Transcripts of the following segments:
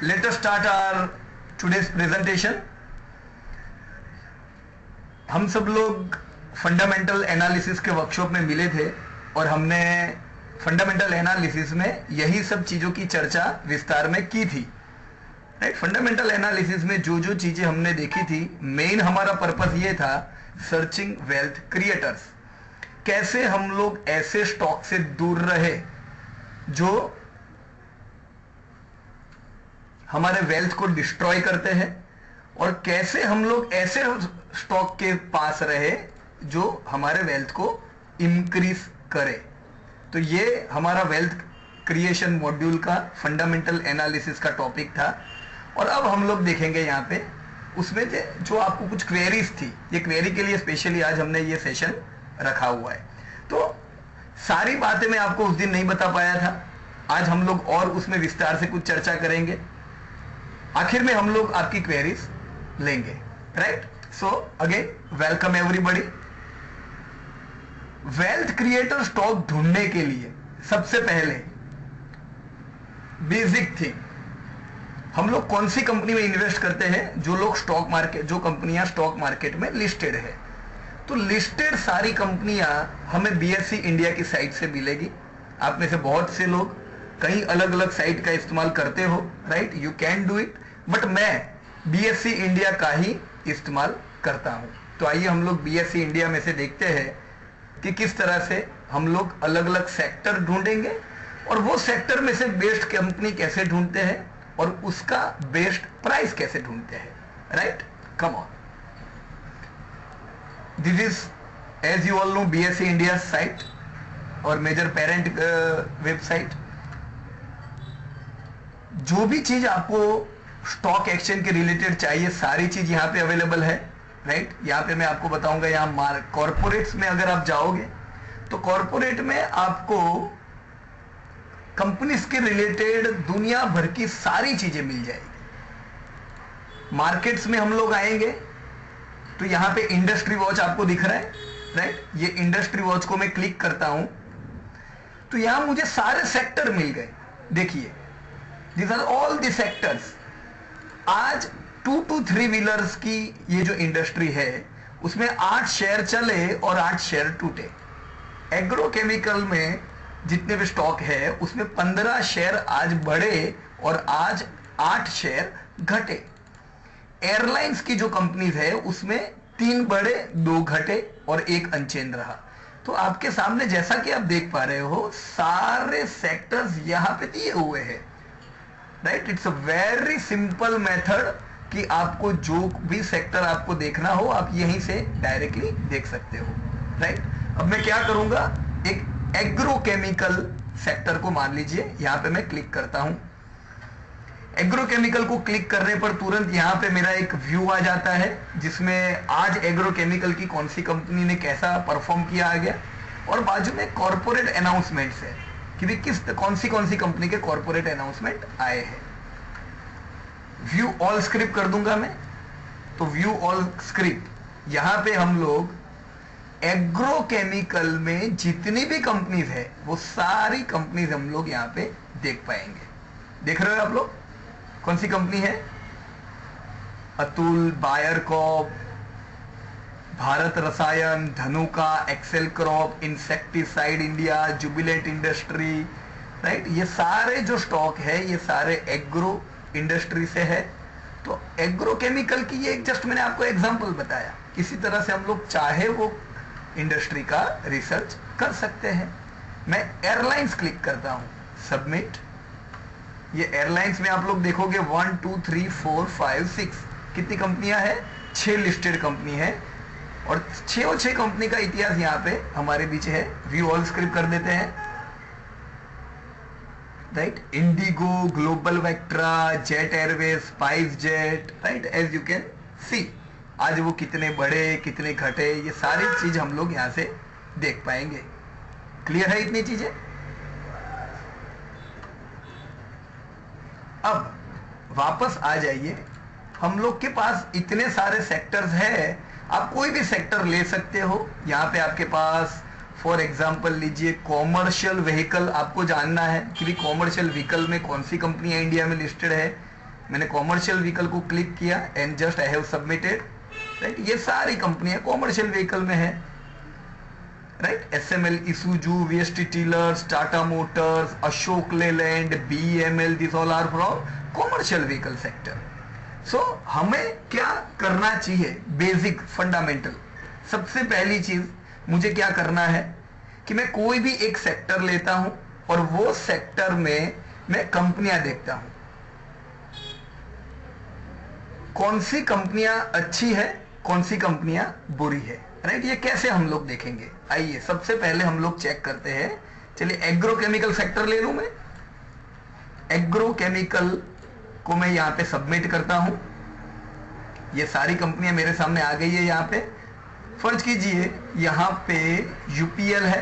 Let us start our today's presentation. हम सब लोग फंडामेंटल एनालिसिस के वर्कशॉप में मिले थे और हमने फंडामेंटल एनालिसिस में यही सब चीजों की चर्चा विस्तार में की थी, राइट। फंडामेंटल एनालिसिस में जो जो चीजें हमने देखी थी, मेन हमारा पर्पस ये था सर्चिंग वेल्थ क्रिएटर्स। कैसे हम लोग ऐसे स्टॉक से दूर रहे जो हमारे वेल्थ को डिस्ट्रॉय करते हैं, और कैसे हम लोग ऐसे स्टॉक के पास रहे जो हमारे वेल्थ को इंक्रीज करे। तो ये हमारा वेल्थ क्रिएशन मॉड्यूल का फंडामेंटल एनालिसिस का टॉपिक था। और अब हम लोग देखेंगे यहाँ पे उसमें जो आपको कुछ क्वेरीज थी, ये क्वेरी के लिए स्पेशली आज हमने ये सेशन रखा हुआ है। तो सारी बातें मैं आपको उस दिन नहीं बता पाया था, आज हम लोग और उसमें विस्तार से कुछ चर्चा करेंगे। आखिर में हम लोग आपकी क्वेरीज लेंगे, right. So again welcome everybody. Wealth creator stock ढूंढने के लिए सबसे पहले बेसिक थिंग, हम लोग कौन सी कंपनी में इन्वेस्ट करते हैं, जो लोग स्टॉक मार्केट, जो कंपनियां स्टॉक मार्केट में लिस्टेड है। तो लिस्टेड सारी कंपनियां हमें बीएसई इंडिया की साइट से मिलेगी। आप में से बहुत से लोग कई अलग अलग साइट का इस्तेमाल करते हो, right, you can do it, but मैं बीएसई इंडिया का ही इस्तेमाल करता हूं। तो आइए हम लोग बीएसई इंडिया में से देखते हैं कि किस तरह से हम लोग अलग अलग सेक्टर ढूंढेंगे और वो सेक्टर में से बेस्ट कंपनी कैसे ढूंढते हैं और उसका बेस्ट प्राइस कैसे ढूंढते हैं, right. Come on, this is as you all know BSE India site और मेजर पेरेंट वेबसाइट। जो भी चीज आपको स्टॉक एक्सचेंज के रिलेटेड चाहिए, सारी चीज यहाँ पे अवेलेबल है, राइट। यहाँ पे मैं आपको बताऊंगा, यहाँ कॉर्पोरेट्स में अगर आप जाओगे तो कॉर्पोरेट में आपको कंपनीज के रिलेटेड दुनिया भर की सारी चीजें मिल जाएगी। मार्केट्स में हम लोग आएंगे तो यहाँ पे इंडस्ट्री वॉच आपको दिख रहा है, राइट। ये इंडस्ट्री वॉच को मैं क्लिक करता हूं तो यहां मुझे सारे सेक्टर मिल गए। देखिए, these are all the sectors। आज 2 to 3 व्हीलर्स की ये जो इंडस्ट्री है उसमें 8 शेयर चले और 8 शेयर टूटे। एग्रोकेमिकल में जितने भी स्टॉक है उसमें 15 शेयर आज बढ़े और आज 8 शेयर घटे। एयरलाइंस की जो कंपनीज है उसमें 3 बढ़े, 2 घटे और 1 अनचेंज रहा। तो आपके सामने जैसा कि आप देख पा रहे हो, सारे सेक्टर्स यहां पे दिए हुए हैं, right. It's a very simple method कि आपको जो भी सेक्टर आपको देखना हो आप यहीं से डायरेक्टली देख सकते हो, राइट। अब मैं क्या करूंगा, एक एग्रोकेमिकल सेक्टर को मान लीजिए, यहां पे मैं क्लिक करता हूं। एग्रोकेमिकल को क्लिक करने पर तुरंत यहां पे मेरा एक व्यू आ जाता है जिसमें आज एग्रोकेमिकल की कौन सी कंपनी ने कैसा परफॉर्म किया आ गया, और बाजू में कॉर्पोरेट अनाउंसमेंट्स है कि भी कौन सी कंपनी के कॉर्पोरेट अनाउंसमेंट आए हैं। व्यू ऑल स्क्रिप्ट कर दूंगा मैं, तो व्यू ऑल स्क्रिप्ट, यहां पे हम लोग एग्रोकेमिकल में जितनी भी कंपनीज है वो सारी कंपनीज हम लोग यहां पे देख पाएंगे। देख रहे हो आप लोग कौन सी कंपनी है, Atul, buyer Crop, Bharat Rasayan, Dhanuka, Excel crop, Insecticide India, Jubilant Industry, right. ये सारे जो स्टॉक है ये सारे एग्रो इंडस्ट्री से है। तो एग्रोकेमिकल की ये जस्ट मैंने आपको एग्जांपल बताया। इसी तरह से हम लोग चाहे वो इंडस्ट्री का रिसर्च कर सकते हैं। मैं एयरलाइंस क्लिक करता हूं, सबमिट। ये एयरलाइंस में आप लोग देखोगे 1 2 3 4 5 6 कितनी कंपनियां हैं, 6 लिस्टेड कंपनी है और 6 कंपनी का इतिहास यहाँ पे हमारे बीच है। व्यू ऑल स्क्रिप्ट कर देते हैं, right. IndiGo, Global Vectra, Jet Airways, SpiceJet, right. As you can see आज वो कितने बढ़े कितने घटे, ये सारी चीज हम लोग यहां से देख पाएंगे। क्लियर है इतनी चीजें। अब वापस आ जाइए, हम लोग के पास इतने सारे सेक्टर्स हैं, आप कोई भी सेक्टर ले सकते हो। यहाँ पे आपके पास फॉर एग्जाम्पल लीजिए कॉमर्शियल व्हीकल, आपको जानना है कि कॉमर्शियल व्हीकल में कौन सी कंपनियां इंडिया में लिस्टेड है, मैंने कॉमर्शियल व्हीकल को क्लिक किया and just I have submitted, right. ये सारी कंपनियां कॉमर्शियल व्हीकल में है, right. SML, Isuzu, VST tillers, Tata motors, Ashok Leyland, BML, this all are from commercial vehicle sector. So हमें क्या करना चाहिए, बेसिक फंडामेंटल, सबसे पहली चीज मुझे क्या करना है कि मैं कोई भी एक सेक्टर लेता हूं और वो सेक्टर में मैं कंपनियां देखता हूं, कौन सी कंपनियां अच्छी है, कौन सी कंपनियां बुरी है, राइट। ये कैसे हम लोग देखेंगे, आइए सबसे पहले हम लोग चेक करते हैं। चलिए एग्रोकेमिकल सेक्टर ले लूं मैं, एग्रोकेमिकल को मैं यहां पे सबमिट करता हूं। ये सारी कंपनियां मेरे सामने आ गई है। यहां पे फर्ज कीजिए यहां पे UPL है,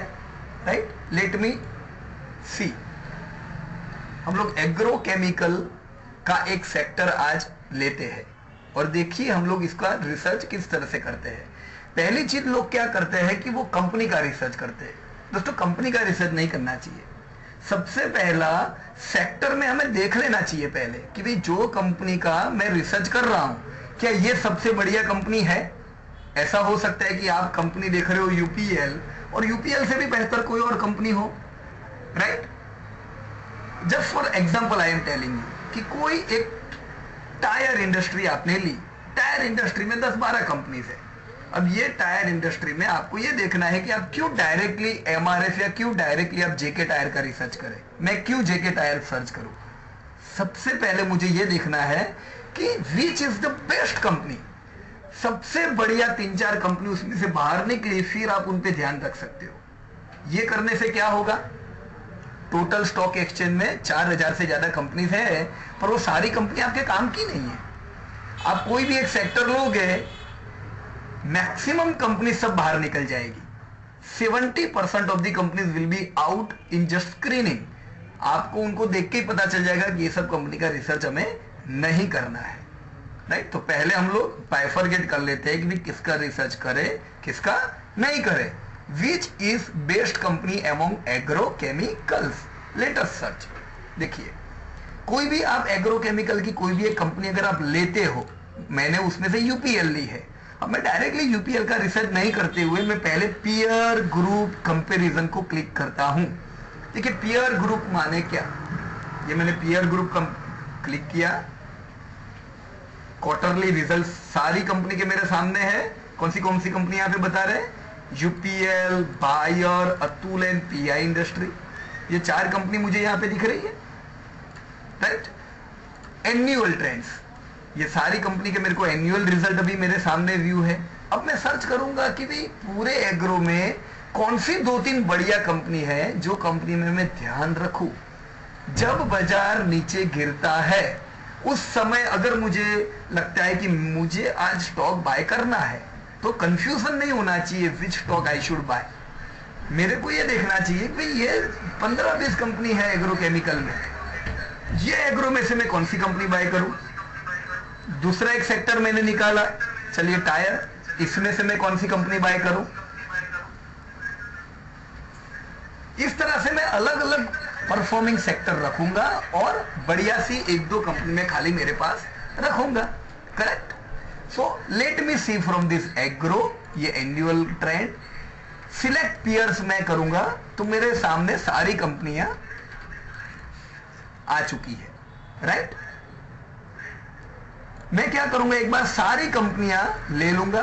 राइट। लेट मी सी, हम लोग एग्रोकेमिकल का एक सेक्टर आज लेते हैं और देखिए हम लोग इसका रिसर्च किस तरह से करते हैं। पहली चीज लोग क्या करते हैं कि वो कंपनी का रिसर्च करते हैं। दोस्तों कंपनी का रिसर्च नहीं करना चाहिए। सबसे पहला सेक्टर में हमें देख लेना चाहिए पहले कि भाई जो कंपनी का मैं रिसर्च कर रहा हूं क्या ये सबसे बढ़िया कंपनी है। ऐसा हो सकता है कि आप कंपनी देख रहे हो UPL और UPL से भी बेहतर कोई और कंपनी हो, right. Just for example I am telling you कि कोई एक टायर इंडस्ट्री आपने ली, टायर इंडस्ट्री में 10-12 कंपनीज है। अब ये टायर इंडस्ट्री में आपको ये देखना है कि आप क्यों डायरेक्टली MRF या क्यों डायरेक्टली आप JK टायर का रिसर्च करें, मैं क्यों JK टायर सर्च करूं। सबसे पहले मुझे ये देखना है कि which is the best company, सबसे बढ़िया 3-4 कंपनी उसमें से बाहर निकली, फिर आप उन पे ध्यान रख सकते हो। ये करने से क्या होगा, टोटल स्टॉक एक्सचेंज में 4000 से ज्यादा कंपनीज है पर वो सारी कंपनी आपके काम की नहीं है। आप कोई भी एक सेक्टर लोगे, मैक्सिमम कंपनी सब बाहर निकल जाएगी। 70% of the companies will be out in just screening. आपको उनको देख के ही पता चल जाएगा कि ये सब कंपनी का रिसर्च हमें नहीं करना है, राइट। तो पहले हम लोग बाइफरगेट कर लेते हैं कि किसका रिसर्च करे किसका नहीं करे। Which is best company among agrochemicals, let us search. देखिए कोई भी आप एग्रोकेमिकल की कोई भी एक कंपनी अगर आप लेते हो, मैंने उसमें से UPL ली है। अब मैं डायरेक्टली UPL का रिसर्च नहीं करते हुए मैं पहले पीयर ग्रुप कंपैरिजन को क्लिक करता हूं। देखिए पीयर ग्रुप माने क्या, ये मैंने पीयर ग्रुप क्लिक किया, क्वार्टरली रिजल्ट सारी कंपनी के मेरे सामने है। कौन सी कंपनी यहां पे बता रहे हैं, UPL, Bayer, Atul and PI Industry, ये 4 कंपनी मुझे यहां पे दिख रही है, राइट। एन्युअल ट्रेंड्स, ये सारी कंपनी के मेरे को एनुअल रिजल्ट अभी मेरे सामने व्यू है। अब मैं सर्च करूंगा कि भाई पूरे एग्रो में कौन सी 2-3 बढ़िया कंपनी है जो कंपनी में मैं ध्यान रखूं। जब बाजार नीचे गिरता है उस समय अगर मुझे लगता है कि मुझे आज स्टॉक बाय करना है तो कंफ्यूजन नहीं होना चाहिए विच स्टॉक आई शुड बाय। मेरे को ये देखना चाहिए कि भाई ये 15-20 कंपनी है एग्रोकेमिकल में, ये एग्रो में से मैं कौन सी कंपनी बाय करूं। दूसरा एक सेक्टर मैंने निकाला, चलिए टायर, इसमें से मैं कौन सी कंपनी बाय करूं। इस तरह से मैं अलग अलग परफॉर्मिंग सेक्टर रखूंगा और बढ़िया सी 1-2 कंपनी में खाली मेरे पास रखूंगा, correct. So let me see from this agro, ये एनुअल ट्रेंड, सिलेक्ट पियर्स मैं करूंगा तो मेरे सामने सारी कंपनियां आ चुकी है, राइट। मैं क्या करूंगा, एक बार सारी कंपनियां ले लूंगा,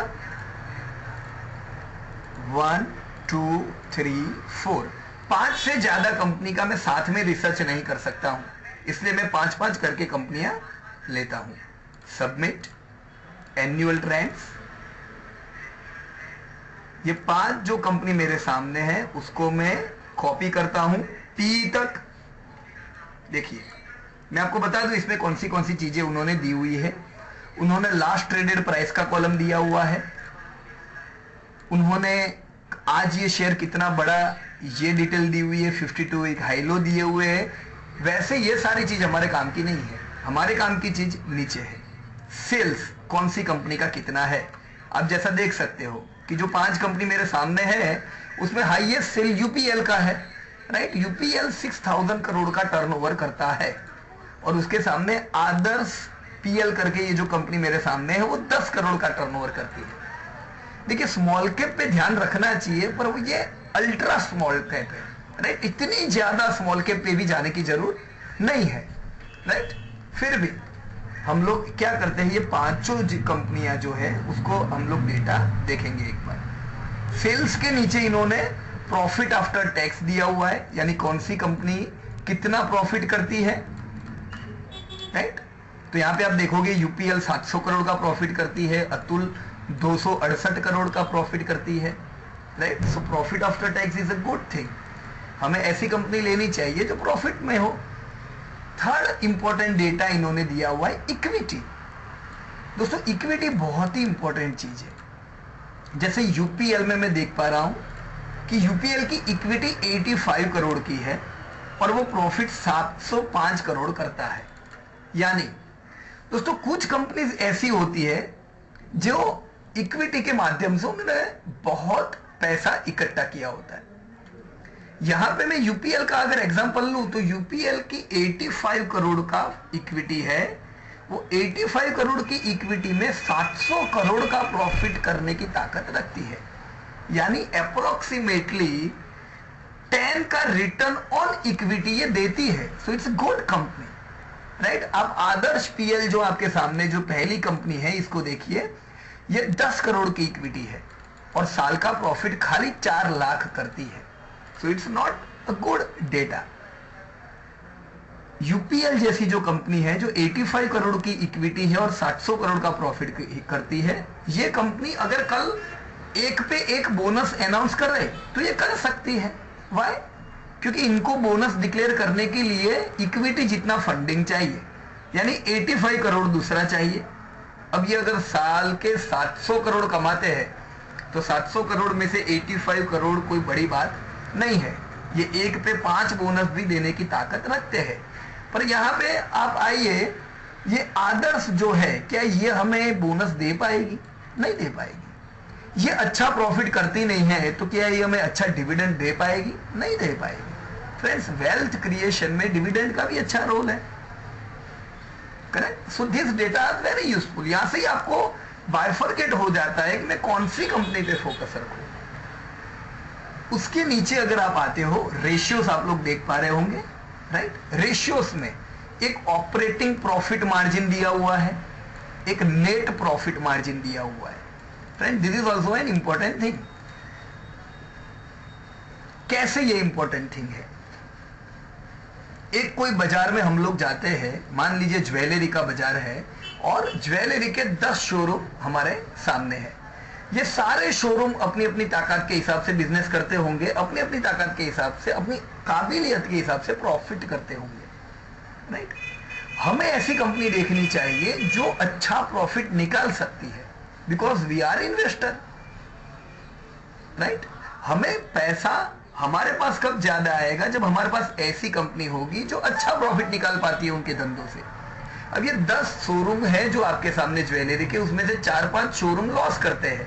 1 2 3 4, 5 से ज्यादा कंपनी का मैं साथ में रिसर्च नहीं कर सकता हूं, इसलिए मैं 5-5 करके कंपनियां लेता हूं। सबमिट, एनुअल ट्रेंड्स, ये 5 जो कंपनी मेरे सामने है उसको मैं कॉपी करता हूं P तक। देखिए मैं आपको बता दूं इसमें कौन सी चीजें उन्होंने दी हुई है। उन्होंने लास्ट ट्रेडेड प्राइस का कॉलम दिया हुआ है, उन्होंने आज ये शेयर कितना बड़ा ये डिटेल दी हुई है, 52 वीक हाई लो दिए हुए हैं। वैसे ये सारी चीज हमारे काम की नहीं है, हमारे काम की चीज नीचे है। सेल्स कौन सी कंपनी का कितना है, आप जैसा देख सकते हो कि जो 5 कंपनी मेरे सामने है उसमें हाईएस्ट सेल UPL का है, राइट। UPL 6000 करोड़ का टर्नओवर करता है और उसके सामने आदर्स पीएल करके ये जो कंपनी मेरे सामने है वो 10 करोड़ का टर्नओवर करती है। देखिए स्मॉल कैप पे ध्यान रखना चाहिए, पर वो ये अल्ट्रा स्मॉल कैप है, राइट। इतनी ज्यादा स्मॉल कैप पे भी जाने की जरूरत नहीं है, राइट। फिर भी हम लोग क्या करते हैं, ये पांचों कंपनियां जो है उसको हम लोग डेटा देखेंगे एक बार। सेल्स के नीचे इन्होंने प्रॉफिट आफ्टर टैक्स दिया हुआ है, यानी कौन सी कंपनी कितना प्रॉफिट करती है, राइट। तो यहां पे आप देखोगे यूपीएल 700 करोड़ का प्रॉफिट करती है, अतुल 268 करोड़ का प्रॉफिट करती है, right. So profit after tax is a good thing, हमें ऐसी कंपनी लेनी चाहिए जो प्रॉफिट में हो। थर्ड इंपॉर्टेंट डेटा इन्होंने दिया हुआ है इक्विटी। दोस्तों इक्विटी बहुत ही इंपॉर्टेंट चीज है। जैसे यूपीएल में मैं देख पा रहा हूं कि यूपीएल की इक्विटी 85 करोड़ की है और वो प्रॉफिट 705 करोड़ करता है। यानी दोस्तों कुछ कंपनीज ऐसी होती है जो इक्विटी के माध्यम से उन्होंने बहुत पैसा इकट्ठा किया होता है। यहां पे मैं यूपीएल का अगर एग्जांपल लूं तो यूपीएल की 85 करोड़ का इक्विटी है, वो 85 करोड़ की इक्विटी में 700 करोड़ का प्रॉफिट करने की ताकत रखती है, यानी अप्रोक्सीमेटली 10 का रिटर्न ऑन इक्विटी ये देती है। So it's good company, right. आप आदर्श पीएल जो आपके सामने जो पहली कंपनी है इसको देखिए, ये 10 करोड़ की इक्विटी है और साल का प्रॉफिट खाली 4 लाख करती है। So it's not a good data. UPL जैसी जो कंपनी है जो 85 करोड़ की इक्विटी है और 700 करोड़ का प्रॉफिट करती है, ये कंपनी अगर कल एक पे एक बोनस अनाउंस कर रहे तो ये कर सकती है। वाई? क्योंकि इनको बोनस डिक्लेयर करने के लिए इक्विटी जितना फंडिंग चाहिए, यानी 85 करोड़ दूसरा चाहिए। अब ये अगर साल के 700 करोड़ कमाते हैं तो 700 करोड़ में से 85 करोड़ कोई बड़ी बात नहीं है, ये एक पे 5 बोनस भी देने की ताकत रखते हैं। पर यहां पे आप आइए, ये आदर्श जो है क्या ये हमें बोनस दे पाएगी? नहीं दे पाएगी। ये अच्छा प्रॉफिट करती नहीं है तो क्या ये हमें अच्छा डिविडेंड दे पाएगी? नहीं दे पाएगी। फ्रेंड्स वेल्थ क्रिएशन में डिविडेंड का भी अच्छा रोल है, correct. So this data are very useful. यहां से ही आपको बाइफरकेट हो जाता है कि मैं कौन सी कंपनी पे फोकस रखूं। उसके नीचे अगर आप आते हो, रेशियोस आप लोग देख पा रहे होंगे, राइट। रेशियोस में एक ऑपरेटिंग प्रॉफिट मार्जिन दिया हुआ है, एक नेट प्रॉफिट मार्जिन दिया हुआ है। Friend this is also an important thing. कैसे ये इंपॉर्टेंट थिंग है? एक कोई बाजार में हम लोग जाते हैं, मान लीजिए ज्वेलरी का बाजार है और ज्वेलरी के 10 शोरूम हमारे सामने है। ये सारे शोरूम अपनी अपनी ताकत के हिसाब से बिजनेस करते होंगे, अपनी अपनी ताकत के हिसाब से, अपनी काबिलियत के हिसाब से प्रॉफिट करते होंगे, राइट। हमें ऐसी कंपनी देखनी चाहिए जो अच्छा प्रॉफिट निकाल सकती है, because we are investor, right. हमें पैसा हमारे पास कब ज्यादा आएगा? जब हमारे पास ऐसी कंपनी होगी जो अच्छा प्रॉफिट निकाल पाती है उनके धंधों से। अब ये 10 शोरूम है जो आपके सामने ज्वेलरी के, उसमें से 4-5 शोरूम लॉस करते हैं,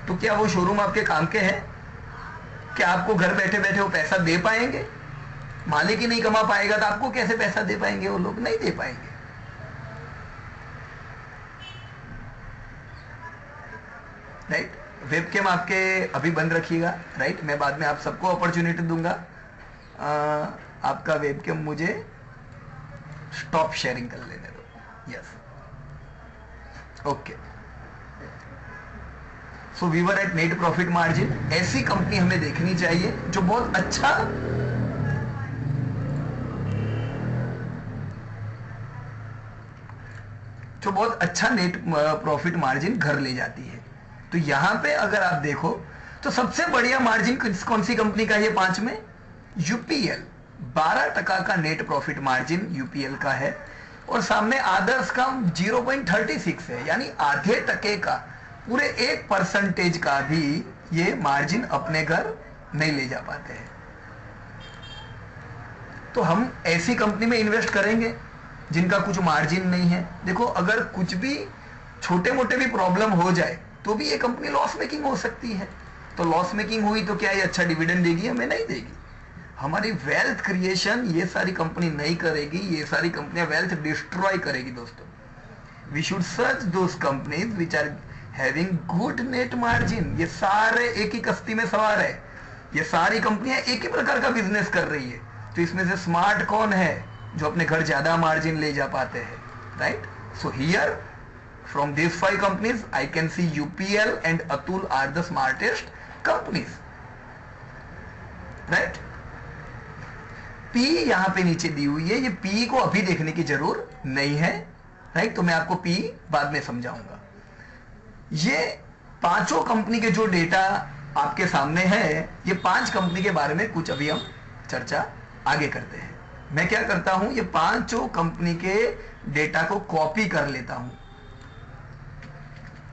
तो क्या वो शोरूम आपके काम के हैं? क्या आपको घर बैठे बैठे वो पैसा दे पाएंगे? मालिक ही नहीं कमा पाएगा तो आपको कैसे पैसा दे पाएंगे? वो लोग नहीं दे पाएंगे, राइट। वेबकैम आपके अभी बंद रखिएगा, राइट। मैं बाद में आप सबको अपॉर्चुनिटी दूंगा। आपका वेबकैम मुझे स्टॉप शेयरिंग कर लेने दो। Yes, okay. So we were at net profit margin. ऐसी कंपनी हमें देखनी चाहिए जो बहुत अच्छा नेट प्रॉफिट मार्जिन घर ले जाती है। तो यहां पे अगर आप देखो तो सबसे बढ़िया मार्जिन कौन सी कंपनी का है? 5 में यूपीएल 12% का नेट प्रॉफिट मार्जिन यूपीएल का है और सामने आदर्श का 0.36 है, यानी आधे टके का, पूरे 1% का भी ये मार्जिन अपने घर नहीं ले जा पाते हैं। तो हम ऐसी कंपनी में इन्वेस्ट करेंगे जिनका कुछ मार्जिन नहीं है। देखो अगर कुछ भी छोटे मोटे भी प्रॉब्लम हो जाए तो भी ये कंपनी लॉस मेकिंग हो सकती है। तो लॉस मेकिंग हुई तो क्या ये अच्छा डिविडेंड देगी? हमें नहीं देगी। हमारी वेल्थ क्रिएशन ये सारी कंपनी नहीं करेगी, ये सारी कंपनियां वेल्थ डिस्ट्रॉय करेगी दोस्तों। We should search those companies which are having good net margin. ये सारे एक ही कश्ती में सवार है, ये सारी कंपनियां एक ही प्रकार का बिजनेस कर रही है। तो इसमें से स्मार्ट कौन है जो अपने घर ज्यादा मार्जिन ले जा पाते हैं, right? So here from this 5 companies I can see UPL and Atul are the smartest companies, right? पी यहां पे नीचे दी हुई है, ये पी को अभी देखने की जरूरत नहीं है, राइट? तो मैं आपको पी बाद में समझाऊंगा। ये पांचों कंपनी के जो डेटा आपके सामने है, ये 5 कंपनी के बारे में कुछ अभी हम चर्चा आगे करते हैं। मैं क्या करता हूं, ये पांचों कंपनी के डेटा को कॉपी कर लेता हूं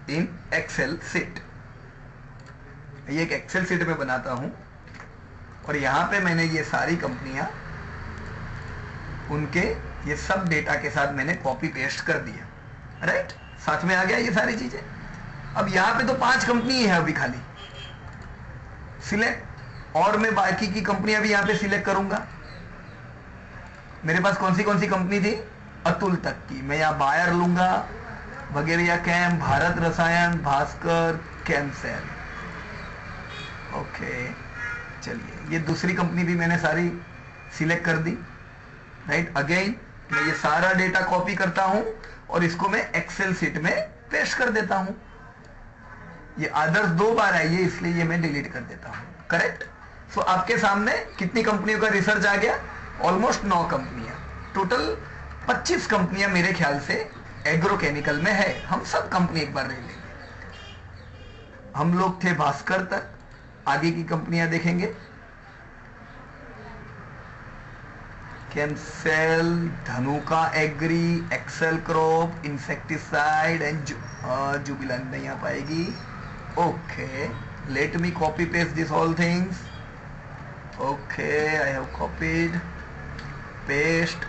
इन एक्सेल शीट। ये एक एक्सेल शीट में बनाता हूं और यहां पे मैंने ये सारी कंपनियां उनके ये सब डेटा के साथ मैंने कॉपी पेस्ट कर दिया, राइट? साथ में आ गया ये सारी चीजें। अब यहां पे तो 5 कंपनी है अभी खाली, सिलेक्ट, और मैं बाकी की कंपनियां भी यहां पे सिलेक्ट करूंगा। मेरे पास कौन सी कंपनी थी? अतुल तक की। मैं यहां बायर लूंगा, वगैरह कैम, भारत रसायन, भास्कर, कैमसेल। ओके, चलिए ये दूसरी कंपनी भी मैंने सारी सिलेक्ट कर दी, राइट? अगेन मैं ये सारा डेटा कॉपी करता हूं और इसको मैं एक्सेल शीट में पेस्ट कर देता हूं। ये आदर्श 2 बार आई है इसलिए ये मैं डिलीट कर देता हूं, करेक्ट? सो आपके सामने कितनी कंपनियों का रिसर्च आ गया? ऑलमोस्ट 9 कंपनियां, टोटल 25 कंपनियां मेरे ख्याल से एग्रोकेमिकल में है। हम सब कंपनी एक बार ले लेंगे। हम लोग थे भास्कर तक, आगे की कंपनियां देखेंगे। केमसेल, Dhanuka agri, Excel crop, insecticide and Jubilant नहीं आ पाएगी। Okay, let me copy paste this all things. Okay, I have copied, paste,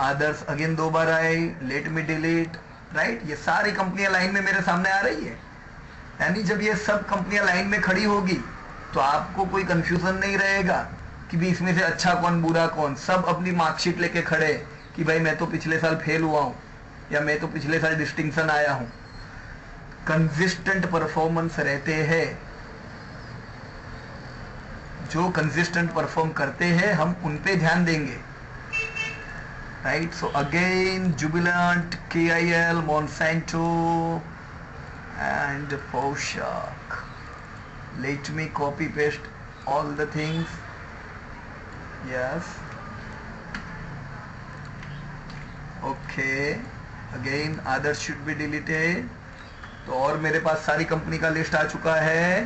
Adarsh again 2 बार आई, लेट मी डिलीट, राइट? ये सारी कंपनियां लाइन में मेरे सामने आ रही है। यानी जब ये सब कंपनियां लाइन में खड़ी होगी तो आपको कोई कंफ्यूजन नहीं रहेगा कि भी इसमें से अच्छा कौन बुरा कौन। सब अपनी मार्कशीट लेके खड़े कि भाई मैं तो पिछले साल फेल हुआ हूं या मैं तो पिछले साल डिस्टिंक्शन आया हूं। कंसिस्टेंट परफॉर्मेंस रहते हैं, जो कंसिस्टेंट परफॉर्म करते हैं हम उन पे ध्यान देंगे, right? So again Jubilant, KIL, Monsanto and Poshak. Let me copy paste all the things. Yes. Okay. Again others should be deleted. तो और मेरे पास सारी कंपनी का लिस्ट आ चुका है।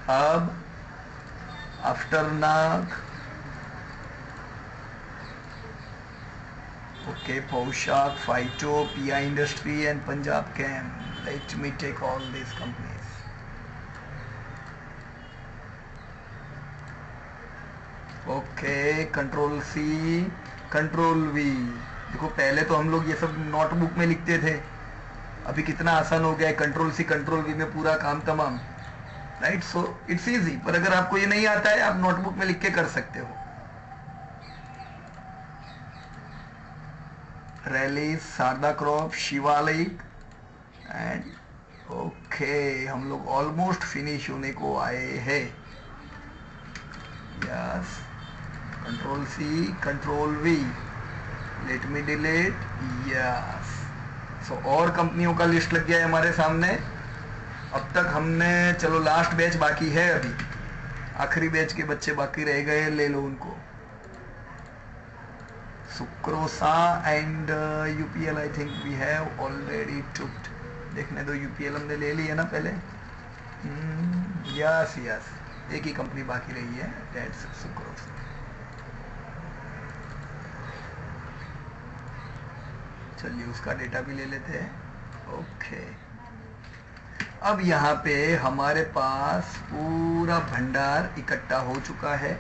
अब आफ्टरनाग, ओके, पोशाक, फाइटो, PI Industry and Punjab Chem. Let me take all these companies. Okay, Control C, Control V. देखो पहले तो हम लोग ये सब नोटबुक में लिखते थे, अभी कितना आसान हो गया है। Control C, Control V में पूरा काम तमाम, राइट? So it's easy. पर अगर आपको ये नहीं आता है आप नोटबुक में लिख के कर सकते हो। Rallis, Sharda crop, Shivalik and okay, हम लोग ऑलमोस्ट फिनिश होने को आए हैं। Yes, control C, control V, let me delete. Yes, so और कंपनियों का लिस्ट लग गया है हमारे सामने। अब तक हमने, चलो लास्ट बैच बाकी है, अभी आखिरी बैच के बच्चे बाकी रह गए, ले लो उनको। सुक्रोसा and UPL I think we have already took. देखने दो, UPL हमने ले ली है ना पहले। यस यस, एक ही कंपनी बाकी रही है, दैट्स सुक्रोसा। चलिए उसका डेटा भी ले लेते हैं। ओके, अब यहाँ पे हमारे पास पूरा भंडार इकट्ठा हो चुका है,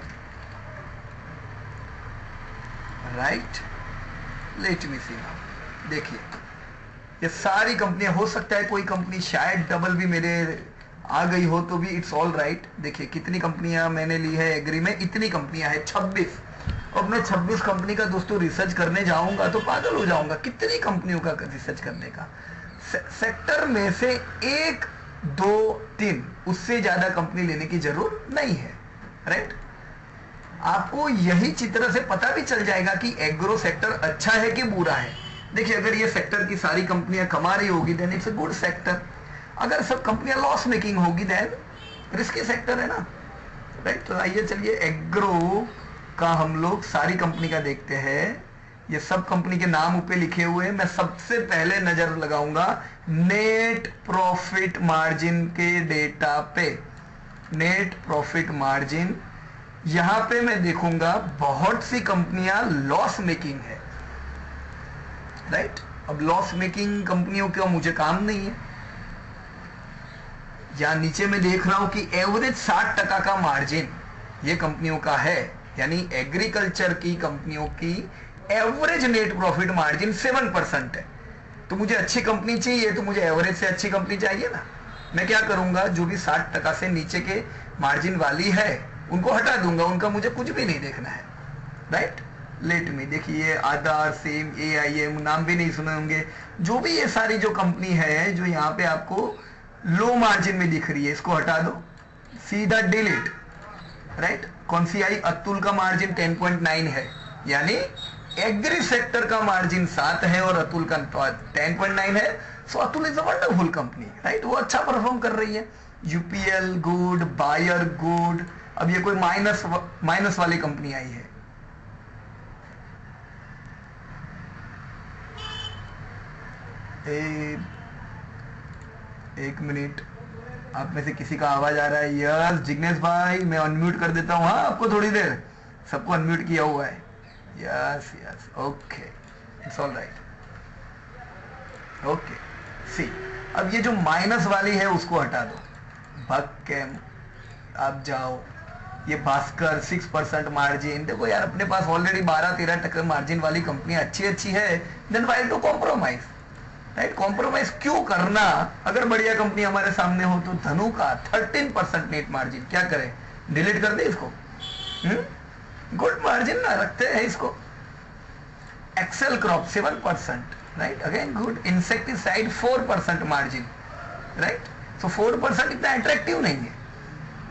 राइट? लेट मी सी नाउ। देखिए ये सारी कंपनियां, हो सकता है कोई कंपनी शायद डबल भी मेरे आ गई हो तो भी इट्स ऑल राइट। देखिए कितनी कंपनियां मैंने ली है एग्री में, इतनी कंपनियां है 26। अब मैं 26 कंपनी का दोस्तों रिसर्च करने जाऊंगा तो पागल हो जाऊंगा, कितनी कंपनियों का रिसर्च करने का। सेक्टर में से 1, 2, 3 उससे ज्यादा कंपनी लेने की जरूरत नहीं है, राइट। आपको यही चित्र से पता भी चल जाएगा कि एग्रो सेक्टर अच्छा है कि बुरा है। देखिए, अगर ये सेक्टर की सारी कंपनियां कमा रही होगी then it's a good sector. अगर सब कंपनियां लॉस मेकिंग होगी देन रिस्की सेक्टर है ना, राइट। तो आइए चलिए एग्रो का हम लोग सारी कंपनी का देखते हैं। ये सब कंपनी के नाम ऊपर लिखे हुए हैं। मैं सबसे पहले नजर लगाऊंगा नेट प्रॉफिट मार्जिन के डेटा पे। नेट प्रॉफिट मार्जिन, यहां पे मैं देखूंगा बहुत सी कंपनियां लॉस मेकिंग है, राइट। अब लॉस मेकिंग कंपनियों का मुझे काम नहीं है। या नीचे मैं देख रहा हूं कि एवरेज 60% का मार्जिन ये कंपनियों का है, यानी एग्रीकल्चर की कंपनियों की एवरेज नेट प्रॉफिट मार्जिन 7% है। तो मुझे अच्छी कंपनी चाहिए तो मुझे एवरेज से अच्छी कंपनी चाहिए ना। मैं क्या करूंगा, जो भी 60% से नीचे के मार्जिन वाली है उनको हटा दूंगा, उनका मुझे कुछ भी नहीं देखना है, राइट। लेट में देखिए आधार, सेम, AIM, नाम भी नहीं सुने होंगे। जो भी ये सारी जो कंपनी है जो यहाँ पे आपको लो मार्जिन में दिख रही है, इसको हटा दो, सीधा डिलीट, राइट। कौन सी आई? अतुल का मार्जिन 10.9 है, यानी एग्री सेक्टर का मार्जिन 7 है और अतुल का 10.9 है। So Atul is a wonderful company, right. वो अच्छा परफॉर्म कर रही है। UPL good, Bayer good. अब ये कोई माइनस वाली कंपनी आई है, एक मिनट, आप में से किसी का आवाज आ रहा है? यस जिग्नेश भाई, मैं अनम्यूट कर देता हूं। हाँ, आपको थोड़ी देर, सबको अनम्यूट किया हुआ है। Yes yes, okay, it's all right, okay. See, अब ये जो माइनस वाली है उसको हटा दो। भक्केम, आप जाओ। ये भास्कर 6% मार्जिन। देखो यार, अपने पास ऑलरेडी 12-13% मार्जिन वाली कंपनी अच्छी है, then why to compromise, right. Compromise क्यों करना? अगर बढ़िया कंपनी हमारे सामने हो तो धनु का 13% नेट मार्जिन, क्या करें, डिलीट कर दे इसको? गुड मार्जिन ना, रखते हैं इसको। Excel crop 7%, right, again good. Insecticide 4% margin, right. So 4% इतना अट्रैक्टिव नहीं है।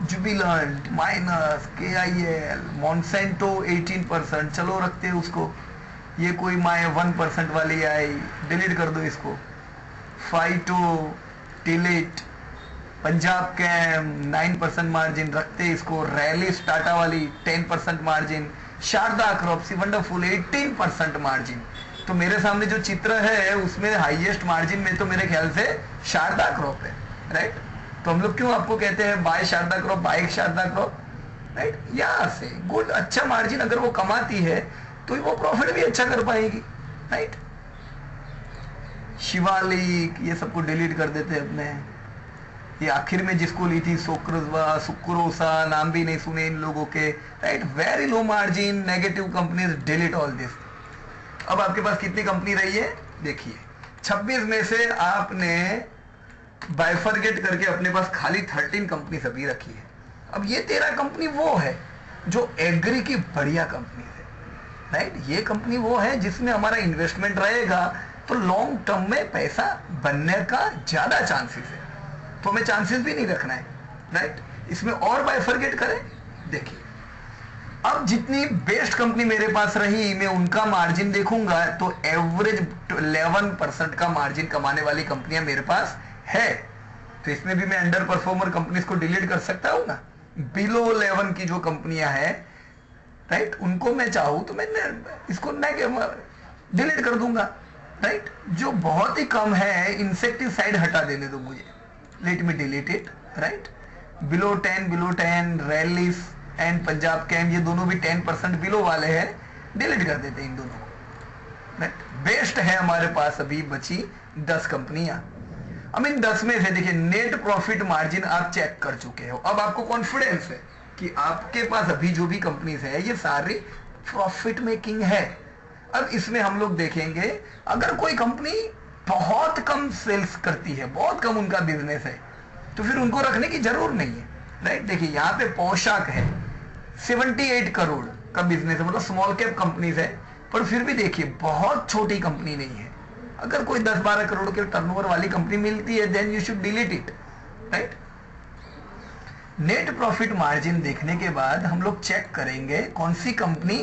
जुबिलेंट माइनस, KIL, मॉन्सेंटो 18%, चलो रखते हैं उसको। ये कोई माए 1% वाली आई, डिलीट कर दो इसको। फाइटो, टिलिट, पंजाब कैम 9% मार्जिन, रखते इसको। रैलिस टाटा वाली 10% मार्जिन। शारदा क्रॉप्सी वंडरफुल 18% मार्जिन। तो मेरे सामने जो चित्र है उसमें हाईएस्ट मार्जिन में तो मेरे ख्याल से शारदा क्रॉप है, राइट। तो हम लोग क्यों आपको कहते हैं buy Sharda Crop, buy Sharda Crop, right. यहां से गुड, अच्छा मार्जिन अगर वो कमाती है तो वो प्रॉफिट भी अच्छा कर पाएगी, राइट। शिवालिक, ये सबको डिलीट कर देते हैं अपने। ये आखिर में जिसको ली थी सुक्रोसा, नाम भी नहीं सुने इन लोगों के, right. Very low margin, negative companies, delete all this. अब आपके पास कितनी कंपनी रही है? देखिए 26 में से आपने बाइफरगेट करके अपने पास खाली 13 कंपनी सभी रखी है। अब ये 13 कंपनी वो है जो एग्री की बढ़िया कंपनी है, राइट। ये कंपनी वो है जिसमें हमारा इन्वेस्टमेंट रहेगा तो लॉन्ग टर्म में पैसा बनने का ज्यादा चांसेस है, तो हमें चांसेस भी नहीं रखना है, राइट। इसमें और बाइफरगेट करें। देखिए अब जितनी बेस्ट कंपनी मेरे पास रही मैं उनका मार्जिन देखूंगा तो एवरेज 11% का मार्जिन कमाने वाली कंपनियां मेरे पास है। तो इसमें भी मैं अंडर परफॉर्मर कंपनीज को डिलीट कर सकता हूं ना। बिलो 11 की जो कंपनियां हैं, राइट, उनको मैं चाहूं तो मैं इसको डिलीट कर दूंगा, राइट। जो बहुत ही कम है, इंसेक्टिसाइड हटा देने दो मुझे, let me delete it, right. Below 10 Rallis and Punjab Chem, ये दोनों भी 10% बिलो वाले हैं, डिलीट कर देते हैं इन दोनों को, राइट। बेस्ट है हमारे पास अभी बची 10 कंपनियां। अब इन 10 में से देखिए नेट प्रॉफिट मार्जिन आप चेक कर चुके हो। अब आपको कॉन्फिडेंस है कि आपके पास अभी जो भी कंपनीज है ये सारी प्रॉफिट मेकिंग है। अब इसमें हम लोग देखेंगे अगर कोई कंपनी बहुत कम सेल्स करती है, बहुत कम उनका बिजनेस है, तो फिर उनको रखने की जरूरत नहीं है, राइट। देखिए यहाँ पे पोशाक है 78 करोड़, का बिजनेस है, मतलब स्मॉल कैप कंपनीज है, पर फिर भी देखिए बहुत छोटी कंपनी नहीं है। अगर कोई 10-12 करोड़ के टर्नओवर वाली कंपनी मिलती है then you should delete it, right. Net profit margin देखने के बाद हम लोग चेक करेंगे कौन सी कंपनी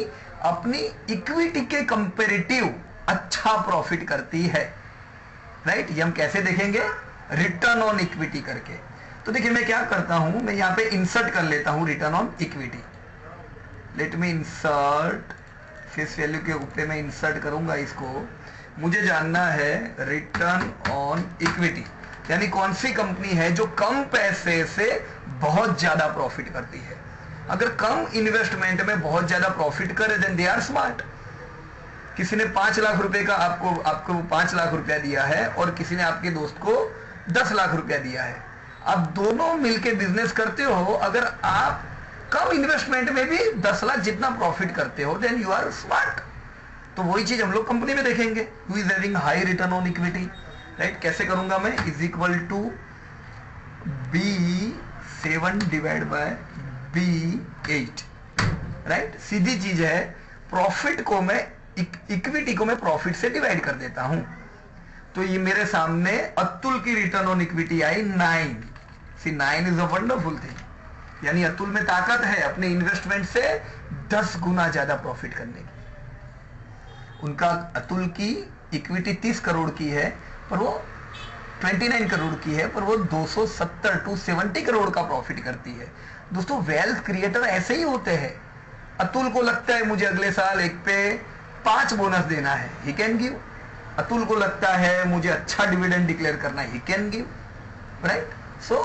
अपनी इक्विटी के कंपेरेटिव अच्छा प्रॉफिट करती है, राइट। ये हम कैसे देखेंगे, रिटर्न ऑन इक्विटी करके। तो देखिए मैं क्या करता हूं, मैं यहां पे इंसर्ट कर लेता हूं return on equity. Let me insert, face value के ऊपर मैं इंसर्ट करूंगा इसको। मुझे जानना है रिटर्न ऑन इक्विटी, यानी कौन सी कंपनी है जो कम पैसे से बहुत ज्यादा प्रॉफिट करती है। अगर कम इन्वेस्टमेंट में बहुत ज्यादा प्रॉफिट करे देन दे आर स्मार्ट। किसी ने 5 लाख रुपए का आपको 5 लाख रुपया दिया है और किसी ने आपके दोस्त को 10 लाख रुपया दिया है, आप दोनों मिलके बिजनेस करते हो, अगर आप कम इन्वेस्टमेंट में भी 10 लाख जितना प्रॉफिट करते हो देन यू आर स्मार्ट। तो वही चीज हम लोग कंपनी में देखेंगे, who is having high return on equity, right. कैसे करूंगा मैं, is equal to B7 divide by B8, right. सीधी चीज है, प्रॉफिट को मैं इक्विटी को मैं प्रॉफिट से डिवाइड कर देता हूं। तो ये मेरे सामने अतुल की रिटर्न ऑन इक्विटी आई 9। See 9 is a wonderful thing, यानी अतुल में ताकत है अपने इन्वेस्टमेंट से 10 गुना ज्यादा प्रॉफिट करने की। उनका अतुल की इक्विटी 30 करोड़ की है पर वो 29 करोड़ की है, पर वो 270 to 70 करोड़ का प्रॉफिट करती है। दोस्तों वेल्थ क्रिएटर ऐसे ही होते हैं। अतुल को लगता है मुझे अगले साल एक पे 5 बोनस देना है, ही कैन गिव। अतुल को लगता है मुझे अच्छा डिविडेंड डिक्लेयर करना है, he can give, right. So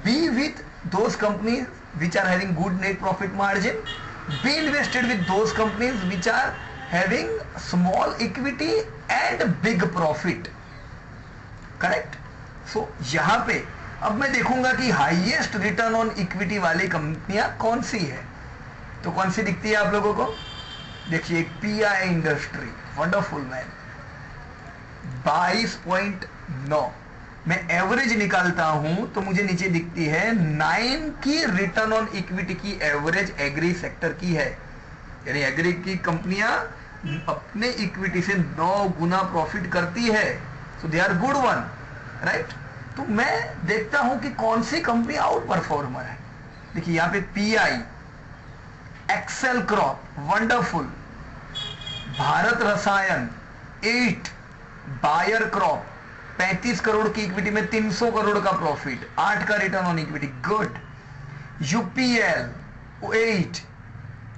be with those companies which are having good net profit margin, be invested with those companies which are having small equity and big profit, correct. So यहां पे अब मैं देखूंगा कि highest return on equity वाली कंपनियां कौन सी है। तो कौन सी दिखती है आप लोगों को, देखिए पीआई इंडस्ट्री, वंडरफुल मैन, 22.9। मैं एवरेज निकालता हूं तो मुझे नीचे दिखती है 9 की रिटर्न ऑन इक्विटी की एवरेज एग्री सेक्टर की है, यानी एग्री की कंपनियां अपने इक्विटी से 9 गुना प्रॉफिट करती है। So they are good one, right. तो मैं देखता हूं कि कौन सी कंपनी आउट परफॉर्मर है। देखिए यहां पे PI, Excel Crop, wonderful, Bharat Rasayan 8, buyer crop 35 crore की इक्विटी में 300 करोड़ का प्रॉफिट, 8 का return on equity, good. UPL 8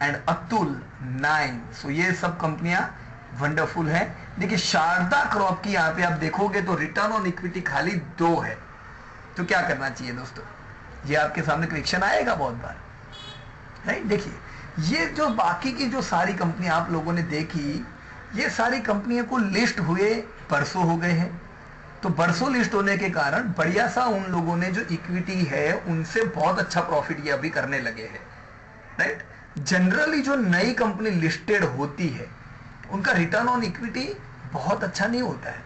and Atul 9। सो ये सब कंपनियां वंडरफुल है। देखिए शारदा क्रॉप की यहां पे आप देखोगे तो रिटर्न ऑन इक्विटी खाली 2 है। तो क्या करना चाहिए दोस्तों, ये आपके सामने क्वेश्चन आएगा बहुत बार, राइट। देखिए ये जो बाकी की जो सारी कंपनी आप लोगों ने देखी, ये सारी कंपनियों को लिस्ट हुए बरसों हो गए हैं। तो बरसों लिस्ट होने के कारण बढ़िया सा उन लोगों ने जो इक्विटी है उनसे बहुत अच्छा प्रॉफिट ये अभी करने लगे हैं, राइट। जनरली जो नई कंपनी लिस्टेड होती है उनका रिटर्न ऑन इक्विटी बहुत अच्छा नहीं होता है।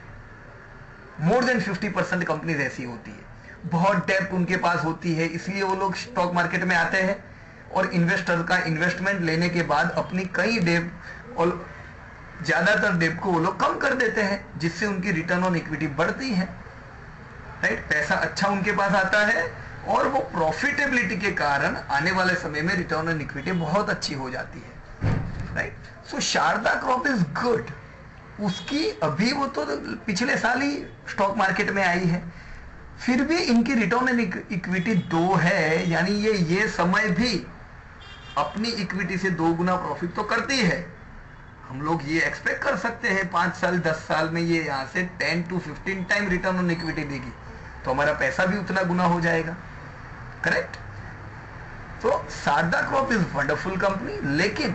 मोर देन 50% कंपनीज ऐसी होती है, बहुत डेप्थ उनके पास होती है, इसलिए वो लोग स्टॉक मार्केट में आते हैं और इन्वेस्टर का इन्वेस्टमेंट लेने के बाद अपनी कई डेप और ज्यादातर डेप को वो लोग कम कर देते हैं, जिससे उनकी रिटर्न ऑन इक्विटी बढ़ती है, राइट। पैसा अच्छा उनके पास आता है और वो प्रॉफिटेबिलिटी के कारण आने वाले समय में रिटर्न ऑन इक्विटी बहुत अच्छी हो जाती है, right. So Sharda Crop is good, उसकी अभी वो तो पिछले साल ही स्टॉक मार्केट में आई है, फिर भी इनकी रिटर्न ऑन इक्विटी 2 है, यानी ये समय भी अपनी इक्विटी से 2 गुना प्रॉफिट तो करती है। हम लोग ये एक्सपेक्ट कर सकते हैं 5 साल 10 साल में ये यहां से 10 to 15 time return on equity देगी, तो हमारा पैसा भी उतना गुना हो जाएगा, करेक्ट। तो Sharda Crop is wonderful company, लेकिन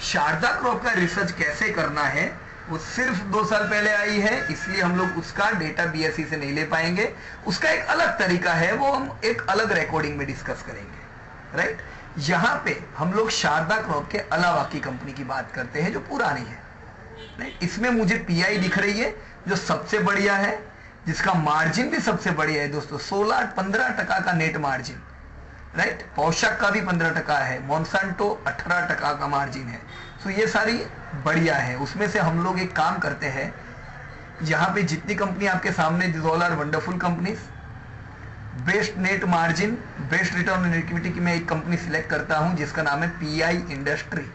शारदा क्रॉप का रिसर्च कैसे करना है वो सिर्फ 2 साल पहले आई है, इसलिए हम लोग उसका डेटा बीएसई से नहीं ले पाएंगे। उसका एक अलग तरीका है, वो हम एक अलग रिकॉर्डिंग में डिस्कस करेंगे, राइट। यहां पे हम लोग शारदा क्रॉप के अलावा की कंपनी की बात करते हैं जो पुरानी है, राइट। इसमें मुझे पीआई दिख रही है जो सबसे बढ़िया है, जिसका मार्जिन भी सबसे बढ़िया है दोस्तों, 16-15% का नेट मार्जिन, राइट। पोशाक का भी 15% है, मॉन्सांटो 18% का मार्जिन है। तो ये सारी बढ़िया है। उसमें से हम लोग एक काम करते हैं, यहाँ पे जितनी कंपनी आपके सामने, this all are wonderful companies, best net margin, best return on equity की मैं एक कंपनी सिलेक्ट करता हूं जिसका नाम है पीआई इंडस्ट्री।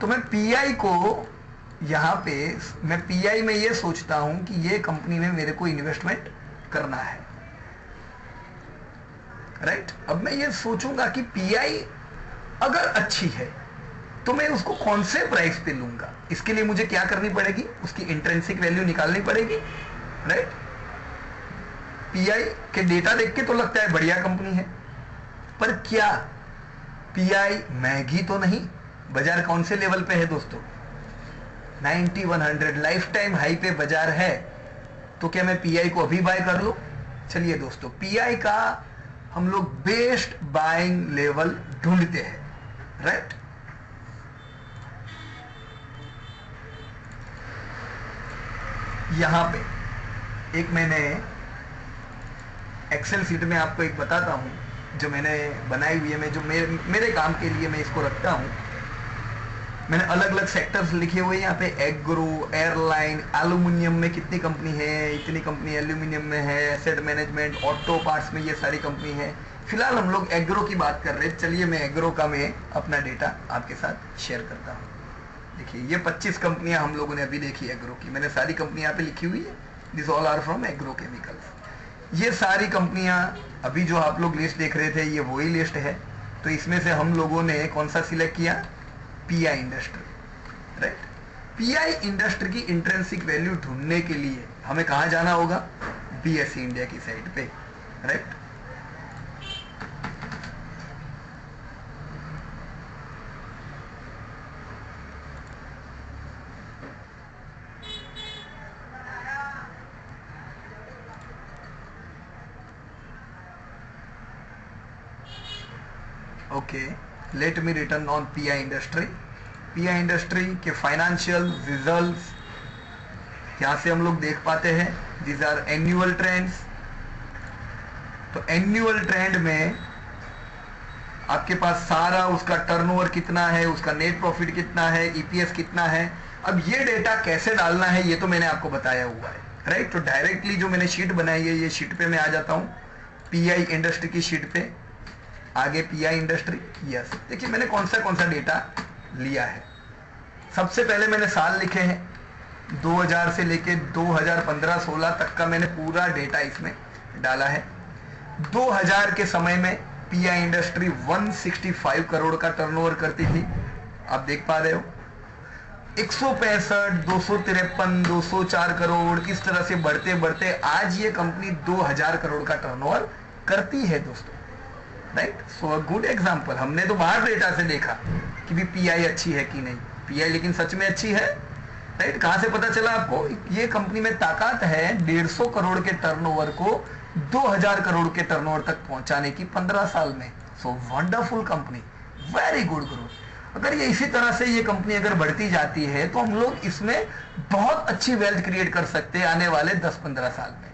तो मैं पीआई को यहाँ पे, मैं पीआई में ये सोचता हूं कि ये कंपनी में मेरे को इन्वेस्टमेंट करना है, राइट। अब मैं ये सोचूंगा कि पीआई अगर अच्छी है तो मैं उसको कौन से प्राइस पे लूंगा। इसके लिए मुझे क्या करनी पड़ेगी, उसकी इंट्रिंसिक वैल्यू निकालनी पड़ेगी, राइट। पीआई के डेटा देख के तो लगता है बढ़िया कंपनी है, पर क्या पीआई महंगी तो नहीं? बाजार कौन से लेवल पे है दोस्तों? 90, 100 लाइफ टाइम हाई पे बाजार है। तो क्या मैं पीआई को अभी बाय कर लूं? चलिए दोस्तों, पीआई का हम लोग बेस्ट बाइंग लेवल ढूंढते हैं, राइट। यहां पे एक मैंने एक्सेल शीट में आपको एक बताता हूं जो मैंने बनाई हुई है, मैं जो मेरे काम के लिए मैं इसको रखता हूं। मैंने अलग अलग सेक्टर्स लिखे हुए हैं यहाँ पे, एग्रो, एयरलाइन, एल्यूमिनियम में कितनी कंपनी है, इतनी कंपनी एल्यूमिनियम में है, एसेट मैनेजमेंट, ऑटो पार्ट्स में ये सारी कंपनी है। फिलहाल हम लोग एग्रो की बात कर रहे हैं। चलिए मैं एग्रो का मैं अपना डेटा आपके साथ शेयर करता हूँ। देखिए ये 25 कंपनियां हम लोगों ने अभी देखी एग्रो की, मैंने सारी कंपनी यहाँ पे लिखी हुई है। This all are from agro chemicals. ये सारी कंपनियां अभी जो आप लोग लिस्ट देख रहे थे, ये वही लिस्ट है। तो इसमें से हम लोगों ने कौन सा सिलेक्ट किया? PI industry, right. PI industry की इंट्रिंसिक वैल्यू ढूंढने के लिए हमें कहां जाना होगा? बीएसई इंडिया की साइट पे, right. Okay, let me return on PI industry. PI industry के फाइनेंशियल रिजल्ट्स यहां से हम लोग देख पाते हैं। These are annual trends. तो एनुअल ट्रेंड में आपके पास सारा उसका टर्नओवर कितना है, उसका नेट प्रॉफिट कितना है, ईपीएस कितना है। अब ये डेटा कैसे डालना है ये तो मैंने आपको बताया हुआ है, राइट। तो डायरेक्टली जो मैंने शीट बनाई है, ये शीट पे मैं आ जाता हूं, पीआई इंडस्ट्री की शीट पे। आगे पीआई इंडस्ट्री, यस। देखिए मैंने कौन सा डेटा लिया है। सबसे पहले मैंने साल लिखे हैं 2000 से लेके 2015-16 तक का मैंने पूरा डेटा इसमें डाला है। 2000 के समय में पीआई इंडस्ट्री 165 करोड़ का टर्नओवर करती थी, आप देख पा रहे हो। 165, 253, 204 करोड़, इस तरह से बढ़ते बढ़ते आज ये कंपनी 2000 करोड़ का टर्नओवर करती है दोस्तों, right. So a good example. हमने तो बाहर डेटा से देखा कि भी पीआई अच्छी है कि नहीं, पीआई लेकिन सच में अच्छी है, राइट। कहां से पता चला आपको? ये कंपनी में ताकत है 150 करोड़ के टर्नओवर को 2000 करोड़ के टर्नओवर तक पहुंचाने की 15 साल में। So wonderful company, very good growth. अगर ये इसी तरह से ये कंपनी अगर बढ़ती जाती है तो हम लोग इसमें बहुत अच्छी वेल्थ क्रिएट कर सकते हैं आने वाले 10-15 साल में,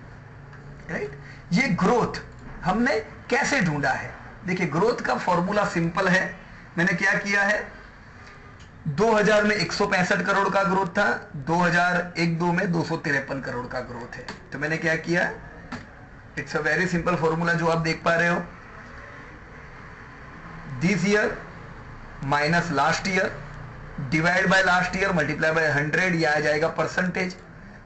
राइट। ये ग्रोथ हमने कैसे ढूंढा है? देखिए ग्रोथ का फॉर्मूला सिंपल है। मैंने क्या किया है, 2000 में 165 करोड़ का ग्रोथ था, 2001-2 में 253 करोड़ का ग्रोथ है। तो मैंने क्या किया, it's a very simple formula जो आप देख पा रहे हो। This year minus last year divide by last year multiply by 100, यह आ जाएगा परसेंटेज।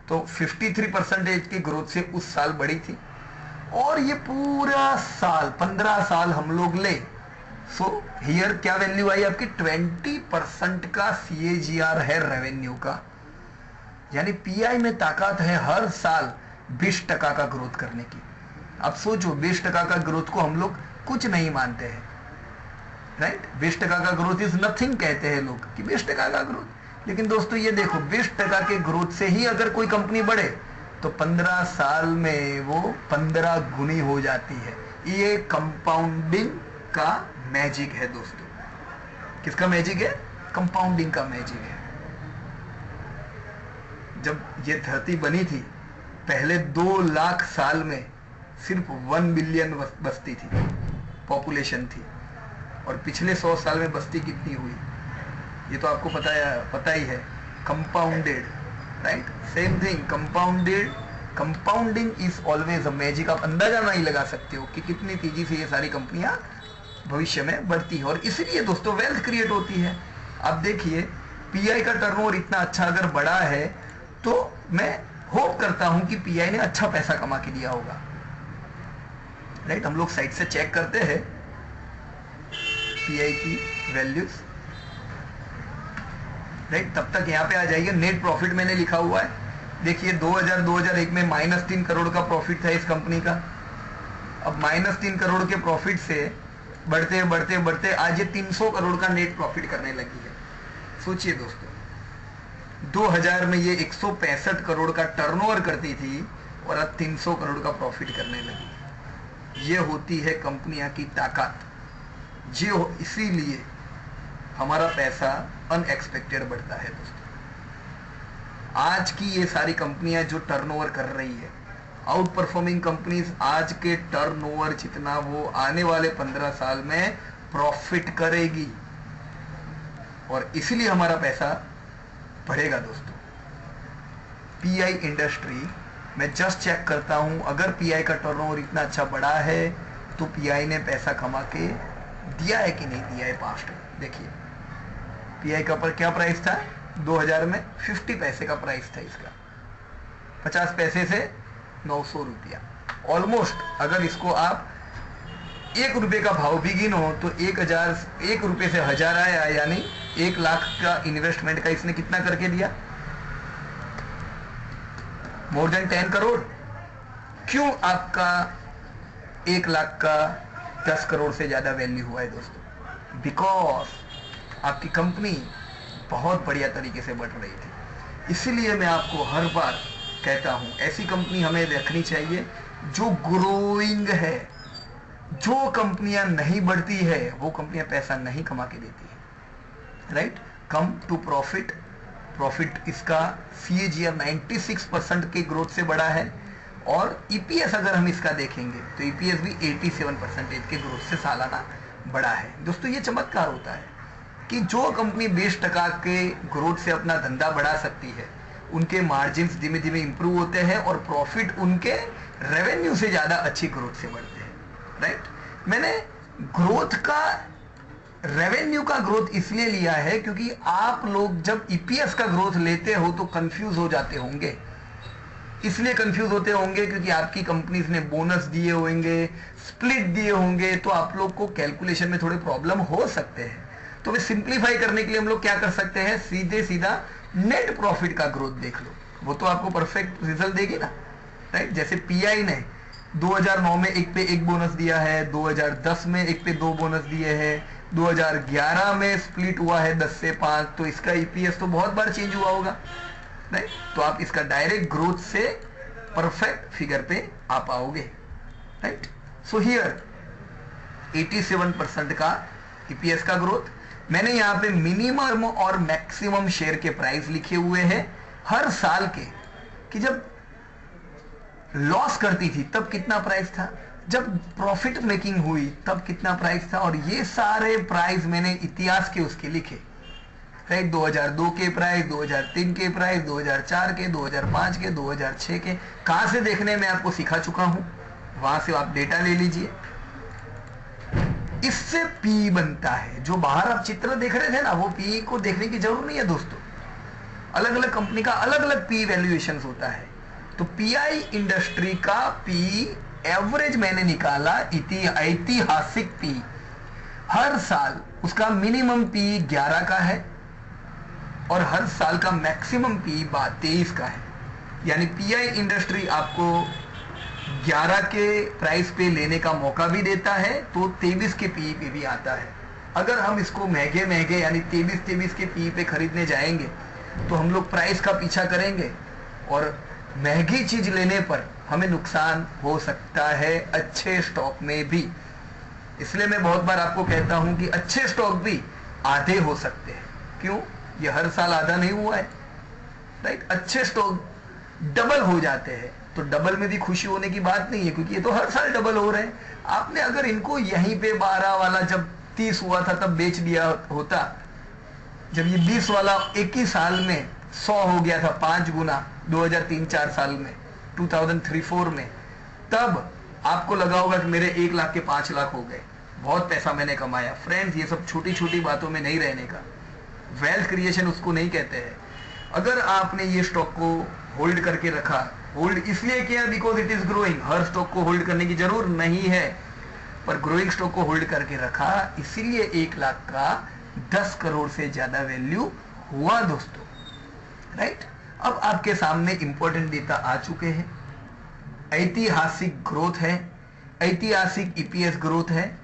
तो 53% की ग्रोथ से उस साल बढ़ी थी। और ये पूरा साल 15 साल हम लोग ले, सो हियर क्या वैल्यू आई आपकी? 20% का सीएजीआर है रेवेन्यू का। यानी पीआई में ताकत है हर साल 20% का ग्रोथ करने की। अब सोचो 20% का ग्रोथ को हम लोग कुछ नहीं मानते हैं, राइट। 20% का ग्रोथ इज नथिंग कहते हैं लोग कि 20% का ग्रोथ। लेकिन दोस्तों ये देखो 20% के ग्रोथ से ही अगर कोई कंपनी बढ़े तो 15 साल में वो 15 गुनी हो जाती है। ये कंपाउंडिंग का मैजिक है दोस्तों। किसका मैजिक है? कंपाउंडिंग का मैजिक है। जब ये धरती बनी थी पहले 2 लाख साल में सिर्फ 1 बिलियन बस्ती थी पॉपुलेशन थी, और पिछले 100 साल में बस्ती कितनी हुई ये तो आपको पता ही है। Compounded, right, same thing, compounding is always a magic. आप अंदाजा नहीं लगा सकते हो कि कितनी तेजी से ये सारी कंपनियां भविष्य में बढ़ती है, और इसलिए दोस्तों वेल्थ क्रिएट होती है। आप देखिए पीआई का टर्नओवर इतना अच्छा अगर बढ़ा है तो मैं होप करता हूं कि पीआई ने अच्छा पैसा कमा के दिया होगा, राइट। हम लोग साइट से चेक करते हैं पीआई की वैल्यूज, राइट। तब तक यहां पे आ जाइए, नेट प्रॉफिट मैंने लिखा हुआ है। देखिए 2001 में -3 करोड़ का प्रॉफिट था इस कंपनी का। अब -3 करोड़ के प्रॉफिट से बढ़ते बढ़ते बढ़ते आज ये 300 करोड़ का नेट प्रॉफिट करने लगी है। सोचिए दोस्तों, 2000 में ये 165 करोड़ का टर्नओवर करती थी और अब 300 करोड़ का प्रॉफिट करने लगी। ये होती है कंपनियां की ताकत, इसीलिए हमारा पैसा अनएक्सपेक्टेड बढ़ता है दोस्तों। आज की ये सारी कंपनियां जो टर्नओवर कर रही है, आउट परफॉर्मिंग कंपनीज, आज के टर्नओवर जितना वो आने वाले 15 साल में प्रॉफिट करेगी, और इसलिए हमारा पैसा बढ़ेगा दोस्तों। पीआई इंडस्ट्री मैं जस्ट चेक करता हूं, अगर पीआई का टर्नओवर इतना अच्छा बढ़ा है तो पीआई ने पैसा कमा के दिया है कि नहीं दिया है पास्ट में। देखिए पीआई का पर क्या प्राइस था 2000 में, 50 पैसे का प्राइस था इसका, 50 पैसे से 900 रुपया ऑलमोस्ट। अगर इसको आप 1 रुपए का भाव भी गिनो तो 1 रुपए से 1000 आया, यानी 1 लाख का इन्वेस्टमेंट का इसने कितना करके दिया, मोर देन 10 करोड़। क्यों आपका 1 लाख का 10 करोड़ से ज्यादा वैल्यू हुआ है दोस्तों? बिकॉज आपकी कंपनी बहुत बढ़िया तरीके से बढ़ रही थी। इसीलिए मैं आपको हर बार कहता हूं ऐसी कंपनी हमें रखनी चाहिए जो ग्रोइंग है। जो कंपनियां नहीं बढ़ती है वो कंपनियां पैसा नहीं कमा के देती है, right. Come to profit, profit इसका CAGR 96% के ग्रोथ से बढ़ा है, और EPS अगर हम इसका देखेंगे तो EPS भी 87% के ग्रोथ से सालाना बढ़ा है। दोस्तों ये चमत्कार होता है कि जो कंपनी 20% के ग्रोथ से अपना धंधा बढ़ा सकती है, उनके मार्जिन्स धीमे धीमे इंप्रूव होते हैं और प्रॉफिट उनके रेवेन्यू से ज्यादा अच्छी ग्रोथ से बढ़ते हैं, राइट। मैंने ग्रोथ का, रेवेन्यू का ग्रोथ इसलिए लिया है क्योंकि आप लोग जब EPS का ग्रोथ लेते हो तो कंफ्यूज हो जाते होंगे। इसलिए कंफ्यूज होते होंगे क्योंकि आपकी कंपनीज ने बोनस दिए होंगे, स्प्लिट दिए होंगे, तो आप लोग को कैलकुलेशन में थोड़े प्रॉब्लम हो सकते हैं। तो वे सिंप्लीफाई करने के लिए हम लोग क्या कर सकते हैं, सीधे सीधा नेट प्रॉफिट का ग्रोथ देख लो, वो तो आपको परफेक्ट रिजल्ट देगी ना, राइट। जैसे पीआई ने 2009 में 1 पे 1 बोनस दिया है, 2010 में 1 पे 2 बोनस दिए हैं, 2011 में स्प्लिट हुआ है 10 से 5, तो इसका EPS तो बहुत बार चेंज हुआ होगा, राइट। तो आप इसका डायरेक्ट ग्रोथ से परफेक्ट फिगर पे आ पाओगे, राइट। सो हियर 87% का EPS का ग्रोथ। मैंने यहाँ पे मिनिमम और मैक्सिमम शेयर के प्राइस लिखे हुए हैं हर साल के, कि जब लॉस करती थी तब कितना प्राइस था, जब प्रॉफिट मेकिंग हुई तब कितना प्राइस था, और ये सारे प्राइस मैंने इतिहास के उसके लिखे, राइट। 2002 के प्राइस, 2003 के प्राइस, 2004 के, 2005 के, 2006 के। कहां से देखने में आपको सिखा चुका हूं, वहां से आप डेटा ले लीजिए। इससे पी बनता है। जो बाहर आप चित्र देख रहे थे ना, वो पी को देखने की जरूरत नहीं है दोस्तों। अलग अलग कंपनी का अलग अलग पी वैल्यूएशन होता है। तो पीआई इंडस्ट्री का पी एवरेज मैंने निकाला, ऐतिहासिक पी। हर साल उसका मिनिमम पी 11 का है और हर साल का मैक्सिमम पी 23 का है। यानी पीआई इंडस्ट्री आपको 11 के प्राइस पे लेने का मौका भी देता है, तो 23 के पी पे भी आता है। अगर हम इसको महंगे महंगे यानी 23 के पी पे खरीदने जाएंगे तो हम लोग प्राइस का पीछा करेंगे और महंगी चीज लेने पर हमें नुकसान हो सकता है, अच्छे स्टॉक में भी। इसलिए मैं बहुत बार आपको कहता हूं कि अच्छे स्टॉक भी आधे हो सकते हैं। क्यों? ये हर साल आधा नहीं हुआ है, राइट। अच्छे स्टॉक डबल हो जाते हैं, तो डबल में भी खुशी होने की बात नहीं है, क्योंकि ये तो हर साल डबल हो रहे हैं। आपने अगर इनको यहीं पे 12 वाला जब 30 हुआ था तब बेच दिया होता, जब ये 20 वाला एक ही साल में 100 हो गया था, 5 गुना 2003-4 साल में, 2003-4 में, तब आपको लगा होगा कि मेरे 1 लाख के 5 लाख हो गए, बहुत पैसा मैंने कमाया। फ्रेंड्स, ये सब छोटी छोटी बातों में नहीं रहने का, वेल्थ क्रिएशन उसको नहीं कहते हैं। अगर आपने ये स्टॉक को होल्ड करके रखा, होल्ड इसलिए किया because it is growing, her stock को होल्ड करने की जरूरत नहीं है, पर ग्रोइंग स्टॉक को होल्ड करके रखा, इसीलिए 1 लाख का 10 करोड़ से ज्यादा वैल्यू हुआ दोस्तों, राइट। अब आपके सामने इंपॉर्टेंट डेटा आ चुके हैं। ऐतिहासिक ग्रोथ है, ऐतिहासिक ईपीएस ग्रोथ है,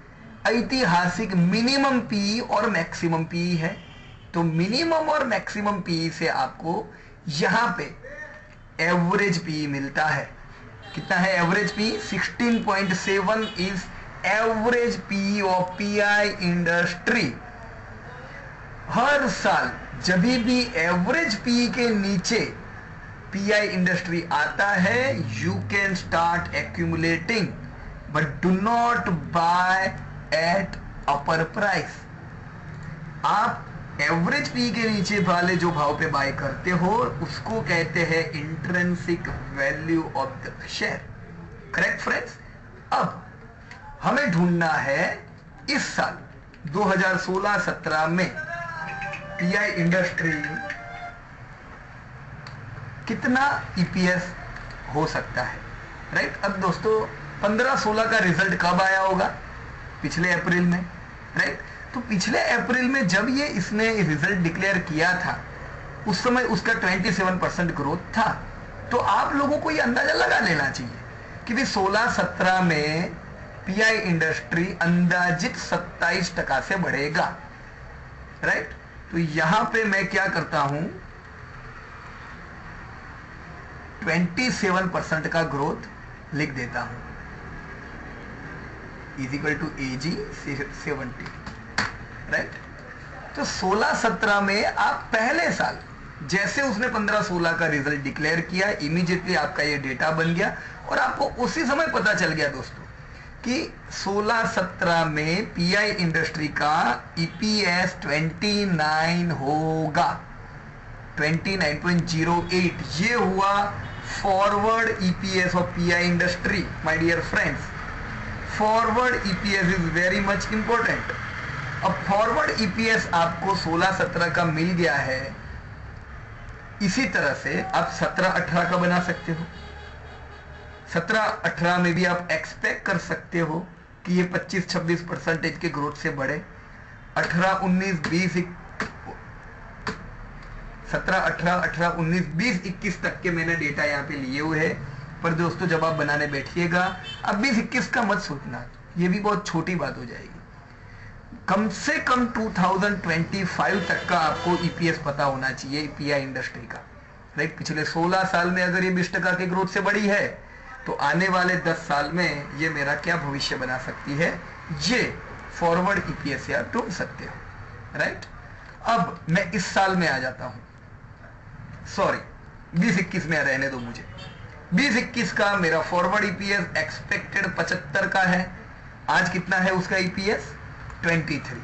ऐतिहासिक मिनिमम पी और मैक्सिमम पी है। तो मिनिमम और मैक्सिमम पी से आपको यहां पे एवरेज पी मिलता है। कितना है average P? 16.7 is average P of PI industry. हर साल जब भी एवरेज पी के नीचे पीआई इंडस्ट्री आता है, you can start accumulating, but do not by at upper price. आप एवरेज पी के नीचे वाले जो भाव पे बाय करते हो उसको कहते हैं intrinsic value of the share. Correct friends? अब हमें ढूंढना है इस साल 2016-17 में पीआई इंडस्ट्री कितना ईपीएस हो सकता है, राइट। अब दोस्तों 15-16 का रिजल्ट कब आया होगा? पिछले अप्रैल में, राइट। तो पिछले अप्रैल में जब ये इसने रिजल्ट डिक्लेयर किया था, उस समय उसका 27% ग्रोथ था। तो आप लोगों को ये अंदाजा लगा लेना चाहिए कि भी 16-17 में पीआई इंडस्ट्री अंदाजित 27% से बढ़ेगा, राइट। तो यहां पे मैं क्या करता हूं, 27% का ग्रोथ लिख देता हूं, इजिकल टू AG 70, राइट। तो 16-17 में आप पहले साल जैसे उसने 15-16 का रिजल्ट डिक्लेयर किया, इमीडिएटली आपका ये डेटा बन गया और आपको उसी समय पता चल गया दोस्तों कि 16-17 में पीआई इंडस्ट्री का ईपीएस 29 होगा, 29.08। ये हुआ forward EPS of PI industry. My dear friends, forward EPS is very much important. अब फॉरवर्ड ईपीएस आपको 16-17 का मिल गया है, इसी तरह से आप 17-18 का बना सकते हो। 17-18 में भी आप एक्सपेक्ट कर सकते हो कि ये 25-26% के ग्रोथ से बढ़े। 18-19-20 17-18-19-20-21 तक के मैंने डेटा यहाँ पे लिए हुए हैं। पर दोस्तों जब आप बनाने बैठिएगा, अब 20-21 का मत सोचना, ये भी बहुत छोटी बात हो जाएगी। कम से कम 2025 तक का आपको ईपीएस पता होना चाहिए पीआई इंडस्ट्री का, राइट। पिछले 16 साल में अगर ये 20% के ग्रोथ से बढ़ी है, तो आने वाले 10 साल में ये मेरा क्या भविष्य बना सकती है, ये फॉरवर्ड ईपीएस आप ढूंढ सकते हो, राइट। अब मैं इस साल में आ जाता हूं, सॉरी 20-21 में रहने दो मुझे। 20-21 का मेरा फॉरवर्ड ईपीएस एक्सपेक्टेड 75 का है। आज कितना है उसका ईपीएस? 23।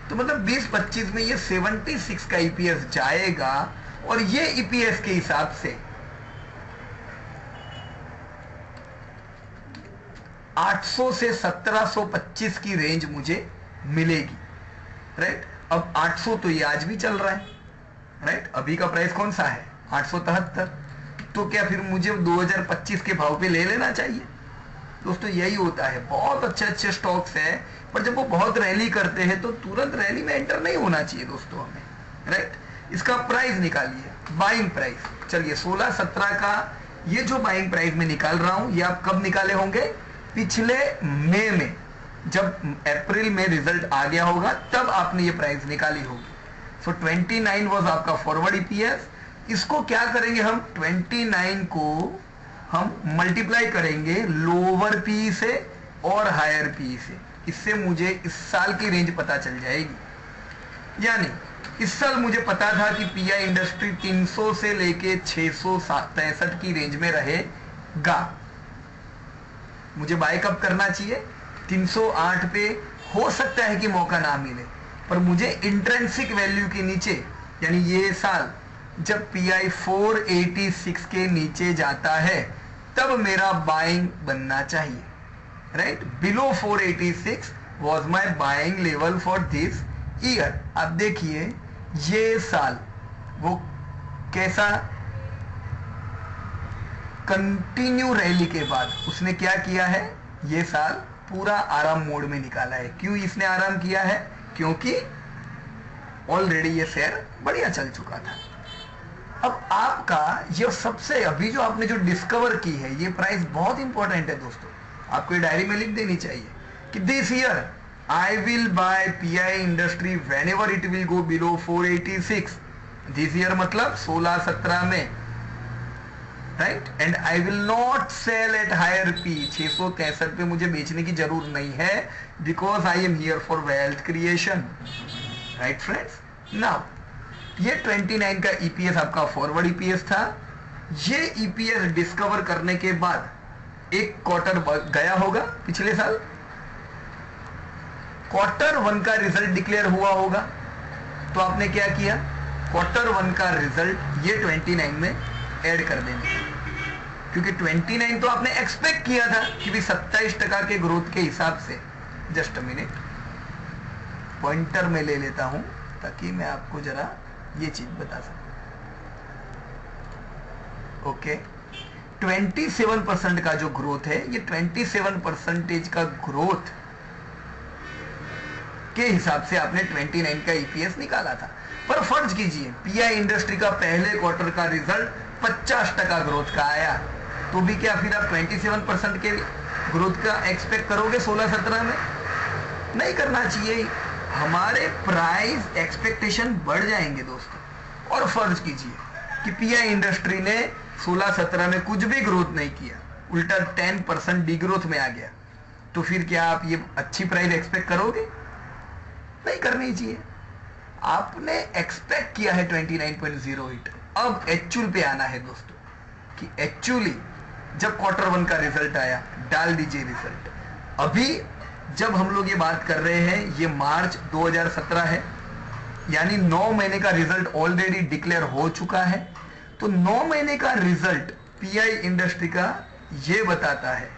तो मतलब 20-25 में ये 76 का ईपीएस जाएगा और ये ईपीएस के हिसाब से 800 से 1725 की रेंज मुझे मिलेगी, राइट। अब 800 तो ये आज भी चल रहा है, राइट। अभी का प्राइस कौन सा है? 873। तो क्या फिर मुझे 2025 के भाव पे ले लेना चाहिए? दोस्तों यही होता है, बहुत अच्छे अच्छे स्टॉक्स है, पर जब वो बहुत रैली करते हैं तो तुरंत रैली में एंटर नहीं होना चाहिए दोस्तों हमें, राइट। इसका प्राइस निकालिए, बाइंग प्राइस। चलिए 16-17 का ये जो बाइंग प्राइस में निकाल रहा हूं, ये आप कब निकाले होंगे? पिछले मई में, जब अप्रैल में रिजल्ट आ गया होगा तब आपने ये प्राइस निकाली होगी। सो 29 वाज आपका फॉरवर्ड ईपीएस। इसको क्या करेंगे हम? 29 को हम मल्टीप्लाई करेंगे लोअर पी से और हायर पी से। इससे मुझे इस साल की रेंज पता चल जाएगी। यानी इस साल मुझे पता था कि पीआई इंडस्ट्री 300 से लेके 663 की रेंज में रहेगा। मुझे बाय कब करना चाहिए? 308 पे हो सकता है कि मौका ना मिले, पर मुझे इंट्रेंसिक वैल्यू के नीचे, यानी ये साल जब पीआई 486 के नीचे जाता है तब मेरा बाइंग बनना चाहिए, right? Below 486 was my buying level for this year. अब देखिए ये साल वो कैसा, कंटिन्यू रैली के बाद उसने क्या किया है, ये साल पूरा आराम मोड में निकाला है। क्यों इसने आराम किया है? क्योंकि ऑलरेडी ये शेयर बढ़िया चल चुका था। अब आपका ये सबसे अभी जो आपने जो डिस्कवर की है ये प्राइस बहुत इंपॉर्टेंट है दोस्तों, आपको ये डायरी में लिख देनी चाहिए कि this year I will buy PI industry whenever it will go below 486। This year मतलब 16-17 में, राइट? And I will not sell at higher P. 663 पे मुझे बेचने की जरूरत नहीं है, because I am here for wealth creation, right friends? Now ये 29 का ईपीएस आपका फॉरवर्ड ईपीएस था। ये ईपीएस डिस्कवर करने के बाद एक क्वार्टर गया होगा, पिछले साल क्वार्टर 1 का रिजल्ट डिक्लेयर हुआ होगा, तो आपने क्या किया, क्वार्टर 1 का रिजल्ट ये 29 में ऐड कर देंगे, क्योंकि 29 तो आपने एक्सपेक्ट किया था कि भी 27% के ग्रोथ के हिसाब से। जस्ट अ मिनट, पॉइंटर में ले लेता हूं ताकि मैं आपको जरा ये चीज बता सकूं। ओके, 27% का जो ग्रोथ है, ये 27% का ग्रोथ के हिसाब से आपने 29 का ईपीएस निकाला था। पर फर्ज कीजिए पीआई इंडस्ट्री का पहले क्वार्टर का रिजल्ट 50% ग्रोथ का आया, तो भी क्या फिर आप 27% के ग्रोथ का एक्सपेक्ट करोगे 16-17 में? नहीं करना चाहिए। हमारे प्राइस एक्सपेक्टेशन बढ़ जाएंगे दोस्तों। और फर्ज कीजिए कि पीआई इंडस्ट्री ने 16-17 में कुछ भी ग्रोथ नहीं किया, उल्टा 10% डिग्रोथ में आ गया, तो फिर क्या आप ये अच्छी प्राइस एक्सपेक्ट करोगे? नहीं करनी चाहिए। आपने एक्सपेक्ट किया है 29.08। अब एक्चुअल पे आना है दोस्तों कि एक्चुअली जब क्वार्टर 1 का रिजल्ट आया, डाल दीजिए रिजल्ट। अभी जब हम लोग ये बात कर रहे हैं ये मार्च 2017 है, यानी 9 महीने का रिजल्ट ऑलरेडी डिक्लेयर हो चुका है। तो 9 महीने का रिजल्ट पीआई इंडस्ट्री का ये बताता है,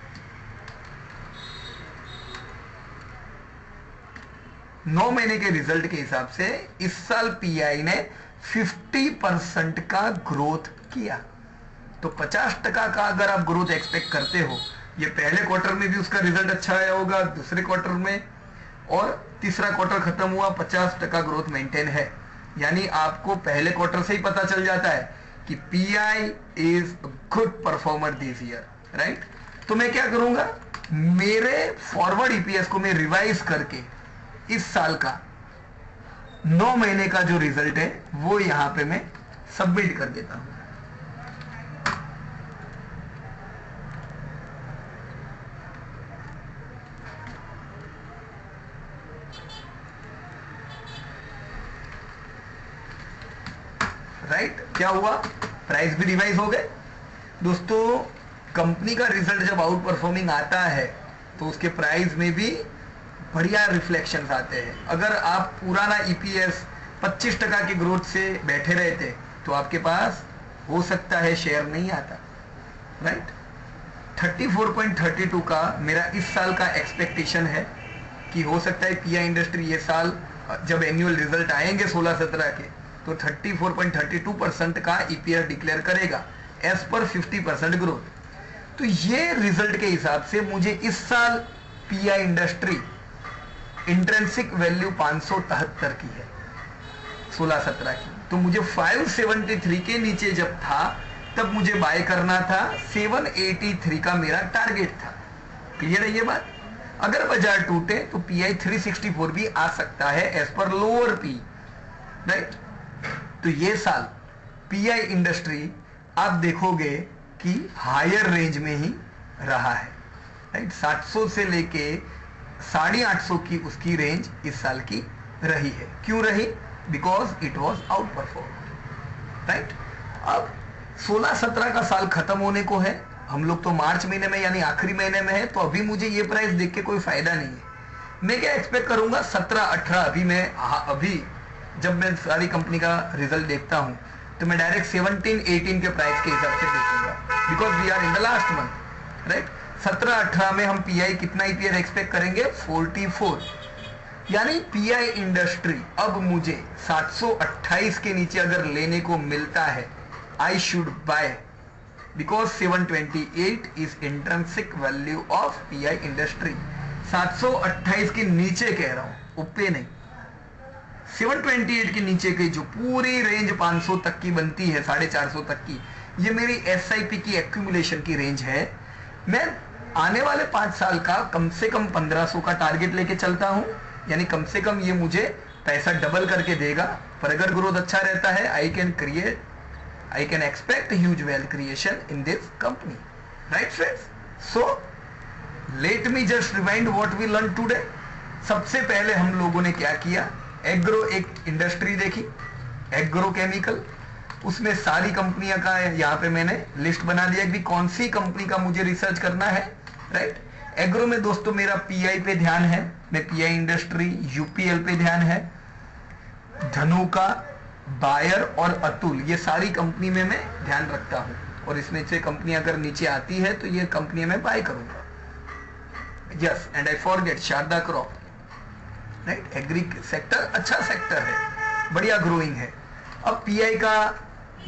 9 महीने के रिजल्ट के हिसाब से इस साल पीआई ने 50% का ग्रोथ किया। तो 50% का अगर आप ग्रोथ एक्सपेक्ट करते हो, ये पहले क्वार्टर में भी उसका रिजल्ट अच्छा आया होगा, दूसरे क्वार्टर में, और तीसरा क्वार्टर खत्म हुआ 50% ग्रोथ मेंटेन है। यानी आपको पहले क्वार्टर से ही पता चल जाता है कि pi is good performer this year, right? तो मैं क्या करूंगा, मेरे फॉरवर्ड ईपीएस को मैं रिवाइज करके इस साल का 9 महीने का जो रिजल्ट है वो यहां पे मैं सबमिट कर देता हूं। राइट? क्या हुआ, प्राइस भी रिवाइज हो गए दोस्तों। कंपनी का रिजल्ट जब आउट परफॉर्मिंग आता है तो उसके प्राइस में भी बढ़िया रिफ्लेक्शंस आते हैं। अगर आप पुराना ईपीएस 25% की ग्रोथ से बैठे रहते तो आपके पास हो सकता है शेयर नहीं आता, राइट? 34.32 का मेरा इस साल का एक्सपेक्टेशन है कि हो सकता है पीआई इंडस्ट्री ये साल जब एनुअल रिजल्ट आएंगे 16-17 के, तो 34.32% का ईपीएस डिक्लेयर करेगा एज पर 50% ग्रोथ। तो ये रिजल्ट के हिसाब से मुझे इस साल पीआई इंडस्ट्री इंट्रेंसिक वैल्यू 573 की है 16-17 की, तो मुझे 573 के नीचे जब था तब मुझे बाय करना था। 783 का मेरा टारगेट था। क्लियर है ये बात? अगर बाजार टूटे तो पीआई 364 भी आ सकता है as per lower P, right? तो ये साल पीआई इंडस्ट्री आप देखोगे कि हायर रेंज में ही रहा है, राइट? 700 से लेके 850 की उसकी रेंज इस साल की रही है। क्यों रही? Because it was out perform, right. अब 16-17 का साल खत्म होने को है, हम लोग तो मार्च महीने में यानी आखिरी महीने में है, तो अभी मुझे ये प्राइस देख के कोई फायदा नहीं है। मैं क्या एक्सपेक्ट करूंगा 17-18, अभी जब मैं सारी कंपनी का रिजल्ट देखता हूं तो मैं डायरेक्ट 17-18 के प्राइस के हिसाब से देखूंगा, because we are in the last month, right. 17-18 में हम पीआई कितना ईपीएस एक्सपेक्ट करेंगे, 44, यानी पीआई इंडस्ट्री अब मुझे 728 के नीचे अगर लेने को मिलता है, I should buy, because 728 is intrinsic value of PI industry. 728 के नीचे कह रहा हूं, ऊपर नहीं, 728 के नीचे की जो पूरी रेंज 500 तक की बनती है, 450 तक की, ये मेरी एसआईपी की एक्यूमुलेशन की रेंज है। मैं आने वाले 5 साल का कम से कम 1500 का टारगेट लेके चलता हूं, यानी कम से कम ये मुझे पैसा डबल करके देगा। पर अगर ग्रोथ अच्छा रहता है, I can expect huge wealth creation in this company, right friends. So let me just remind what we learn today. सबसे पहले हम लोगों ने क्या किया, एग्रो एक इंडस्ट्री देखी, एग्रो केमिकल, उसमें सारी कंपनियां का यहाँ पे मैंने लिस्ट बना दिया कि कौन सी कंपनी का मुझे रिसर्च करना है, राइट। एग्रो में दोस्तों मेरा पीआई पे ध्यान है, मैं पीआई इंडस्ट्री, यूपीएल पे ध्यान है, धनुका, बायर और अतुल, ये सारी कंपनी में मैं ध्यान रखता हूं, और इसमें से कंपनी अगर नीचे आती है तो ये कंपनी मैं बाय करूंगा। Yes, and I forget Sharda Crop, right. Agri sector अच्छा सेक्टर है, बढ़िया ग्रोइंग है। अब पीआई का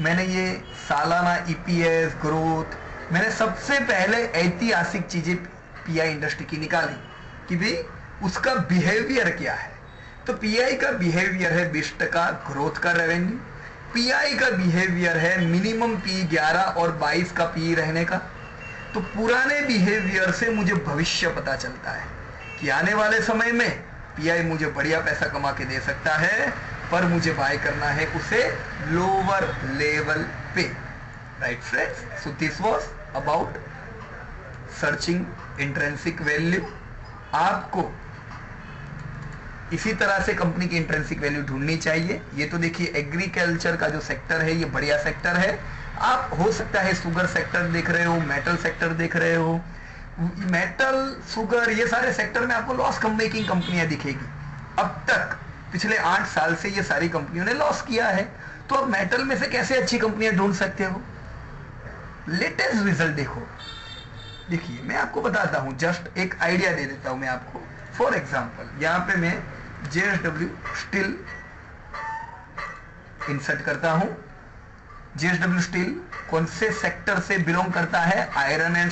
मैंने ये सालाना ईपीएस ग्रोथ, मैंने सबसे पहले ऐतिहासिक चीजें पीआई इंडस्ट्री की निकाली कि भाई उसका बिहेवियर क्या है। तो पीआई का बिहेवियर है 20% ग्रोथ का रेवेन्यू, पीआई का बिहेवियर है मिनिमम पी 11 और 22 का पी रहने का। तो पुराने बिहेवियर से मुझे भविष्य पता चलता है कि आने वाले समय में पीआई मुझे बढ़िया पैसा कमा के दे सकता है, पर मुझे बाय करना है उसे लोअर लेवल पे, right friends. So this was about searching intrinsic value. आपको इसी तरह से कंपनी की इंट्रिंसिक वैल्यू ढूंढनी चाहिए। ये तो देखिए एग्रीकल्चर का जो सेक्टर है ये बढ़िया सेक्टर है। आप हो सकता है शुगर सेक्टर देख रहे हो, मेटल सेक्टर देख रहे हो, मेटल, शुगर, ये सारे सेक्टर में आपको लॉस मेकिंग कंपनियां दिखेगी। अब तक पिछले 8 साल से ये सारी कंपनियों ने लॉस किया है, तो अब मेटल में से कैसे अच्छी कंपनियां ढूंढ सकते हो। लेटेस्ट रिजल्ट देखो, देखिए मैं आपको बताता हूं, जस्ट एक आइडिया दे देता हूं मैं आपको। फॉर एग्जांपल यहां पे मैं जेएसडब्ल्यू स्टील इंसर्ट करता हूं। जेएसडब्ल्यू स्टील कौन से सेक्टर से बिलोंग करता है, आयरन एंड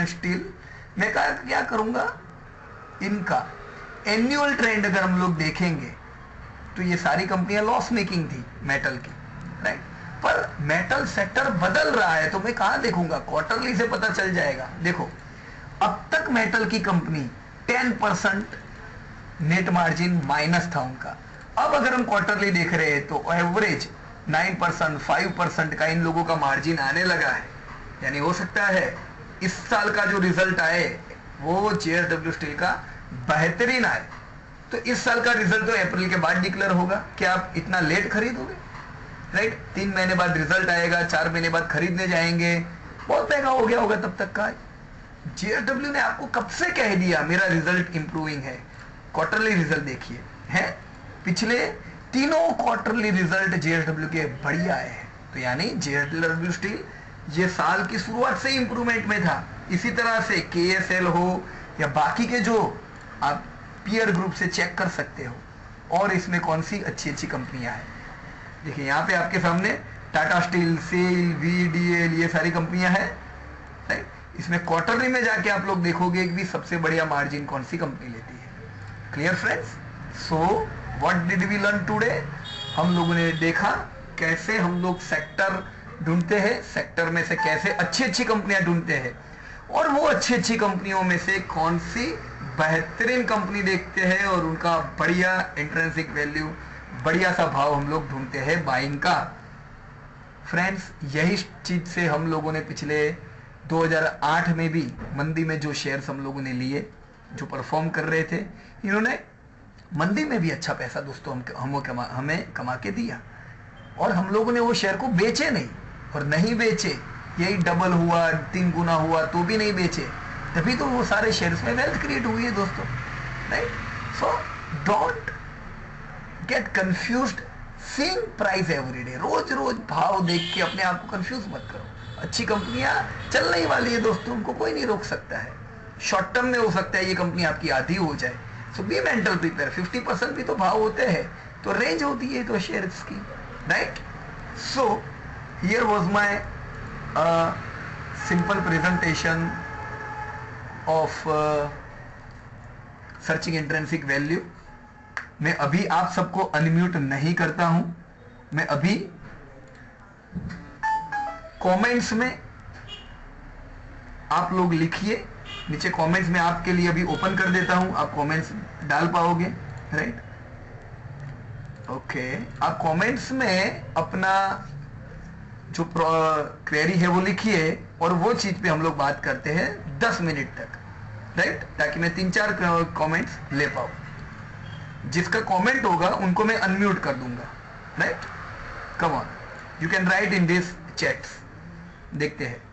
स्टील। मैं क्या करूंगा, इनका एनुअल ट्रेंड अगर हम लोग देखेंगे तो ये सारी कंपनियां लॉस मेकिंग थी मेटल की, राइट। पर मेटल सेक्टर बदल रहा है, तो मैं कहां देखूंगा, क्वार्टरली से पता चल जाएगा। देखो अब तक मेटल की कंपनी 10% नेट मार्जिन माइनस था उनका। अब अगर हम क्वार्टरली देख रहे हैं तो एवरेज 9%, 5% का इन लोगों का मार्जिन आने लगा है। यानी हो सकता है इस साल का जो रिजल्ट आए वो जेएसडब्ल्यू स्टील का बेहतरीन आए। तो इस साल का रिजल्ट तो अप्रैल के बाद डिक्लेयर होगा। क्या आप इतना लेट खरीदोगे, राइट। 3 महीने बाद रिजल्ट आएगा, 4 महीने बाद खरीदने जाएंगे, बहुत महंगा हो गया होगा तब तक का। जेएसडब्ल्यू ने आपको कब से कह दिया मेरा रिजल्ट इंप्रूविंग है। क्वार्टरली रिजल्ट देखिए, है पिछले तीनों क्वार्टरली रिजल्ट जेएसडब्ल्यू के बढ़िया आए हैं। तो यानी जेएसडब्ल्यू स्टील ये साल की शुरुआत से इंप्रूवमेंट में था। इसी तरह से केएसएल हो या बाकी के जो आप पीयर ग्रुप से चेक कर सकते हो, और इसमें कौन सी अच्छी अच्छी कंपनियां हैं। देखिए यहाँ पे आपके सामने टाटा स्टील, सेल, वीडीएल, ये सारी कंपनियां हैं, राइट। इसमें क्वार्टरली में जाके आप लोग देखोगे कि सबसे बढ़िया मार्जिन कौन सी कंपनी लेती है। Clear friends. So what did we learn today, हम लोगों ने देखा कैसे हम लोग सेक्टर ढूंढते हैं, सेक्टर में से कैसे अच्छी अच्छी कंपनियां ढूंढते हैं, और वो अच्छी अच्छी कंपनियों में से कौन सी बेहतरीन कंपनी देखते हैं और उनका बढ़िया इंट्रिंसिक वैल्यू, बढ़िया सा भाव हम लोग ढूंढते हैं बाइंग का। फ्रेंड्स यही चीज से हम लोगों ने पिछले 2008 में भी मंदी में जो शेयर्स हम लोगों ने लिए, जो परफॉर्म कर रहे थे, इन्होंने मंदी में भी अच्छा पैसा दोस्तों हमें कमा के दिया, और हम लोगों ने वो शेयर को बेचे नहीं, और नहीं बेचे, यही डबल हुआ 3 गुना हुआ तो भी नहीं बेचे, तभी तो वो सारे शेयर्स में वेल्थ क्रिएट हुई है दोस्तों, right. So don't get confused seeing price every day. रोज रोज भाव देख के अपने आप को कंफ्यूज मत करो। अच्छी कंपनियां चलने ही वाली है दोस्तों, उनको कोई नहीं रोक सकता है। शॉर्ट टर्म में हो सकता है ये कंपनी आपकी आधी हो जाए, सो बी मेंटल प्रिपेयर। 50% भी तो भाव होते हैं, तो रेंज होती है तो शेयर्स की, right. So here was my simple presentation of searching intrinsic value. मैं अभी आप सबको अनम्यूट नहीं करता हूं, मैं अभी कमेंट्स में आप लोग लिखिए, नीचे कमेंट्स में आपके लिए अभी ओपन कर देता हूं, आप कमेंट्स डाल पाओगे, राइट। ओके, आप कमेंट्स में अपना जो क्वेरी है वो लिखिए, और वो चीज पे हम लोग बात करते हैं 10 मिनट तक, राइट, ताकि मैं 3-4 कमेंट्स ले पाऊं। जिसका कमेंट होगा उनको मैं अनम्यूट कर दूंगा, right. Come on, you can write in this chats. देखते हैं।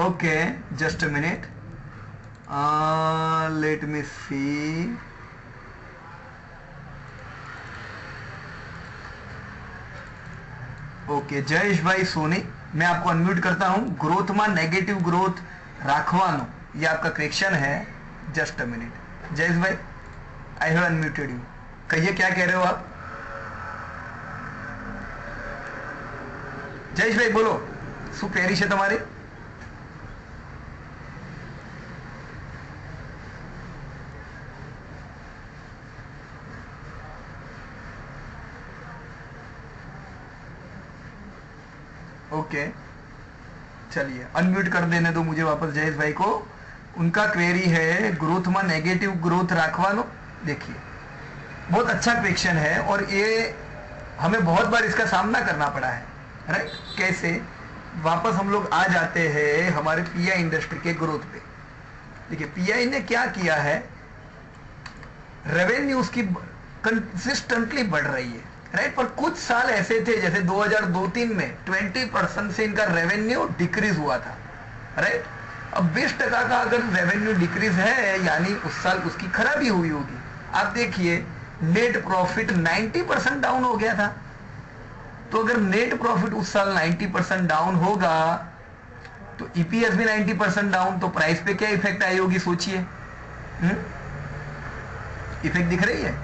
Okay, just a minute. Let me see. Okay, Jayesh भाई सोनी, मैं आपको अनम्यूट करता हूं। ग्रोथ में नेगेटिव ग्रोथ राखवानो, ये आपका क्वेश्चन है। जस्ट अ मिनट जयेश भाई, आई हैव अनम्यूटेड यू। कहिए क्या कह रहे हो आप? जयेश भाई बोलो, शू क्वेरी है तुम्हारी? ओके, चलिए अनम्यूट कर देने दो मुझे वापस जयेश भाई को। उनका क्वेरी है ग्रोथ में नेगेटिव ग्रोथ राखवानो। देखिए, बहुत अच्छा क्वेश्चन है, और ये हमें बहुत बार इसका सामना करना पड़ा है, राइट। कैसे? वापस हम लोग आ जाते हैं हमारे पीआई इंडस्ट्री के ग्रोथ पे। देखिए, पीआई ने क्या किया है, रेवेन्यू उसकी कंसिस्टेंटली बढ़ रही है, राइट। पर कुछ साल ऐसे थे, जैसे 2002-03 में 20% से इनका रेवेन्यू डिक्रीज हुआ था, राइट। अब 20% का अगर रेवेन्यू डिक्रीज है, यानी उस साल उसकी खराबी हुई होगी। आप देखिए, नेट प्रॉफिट 90% डाउन हो गया था। तो अगर नेट प्रॉफिट उस साल 90% डाउन होगा, तो ईपीएस भी 90% डाउन, तो प्राइस पे क्या इफेक्ट आई होगी, सोचिए। इफेक्ट दिख रही है?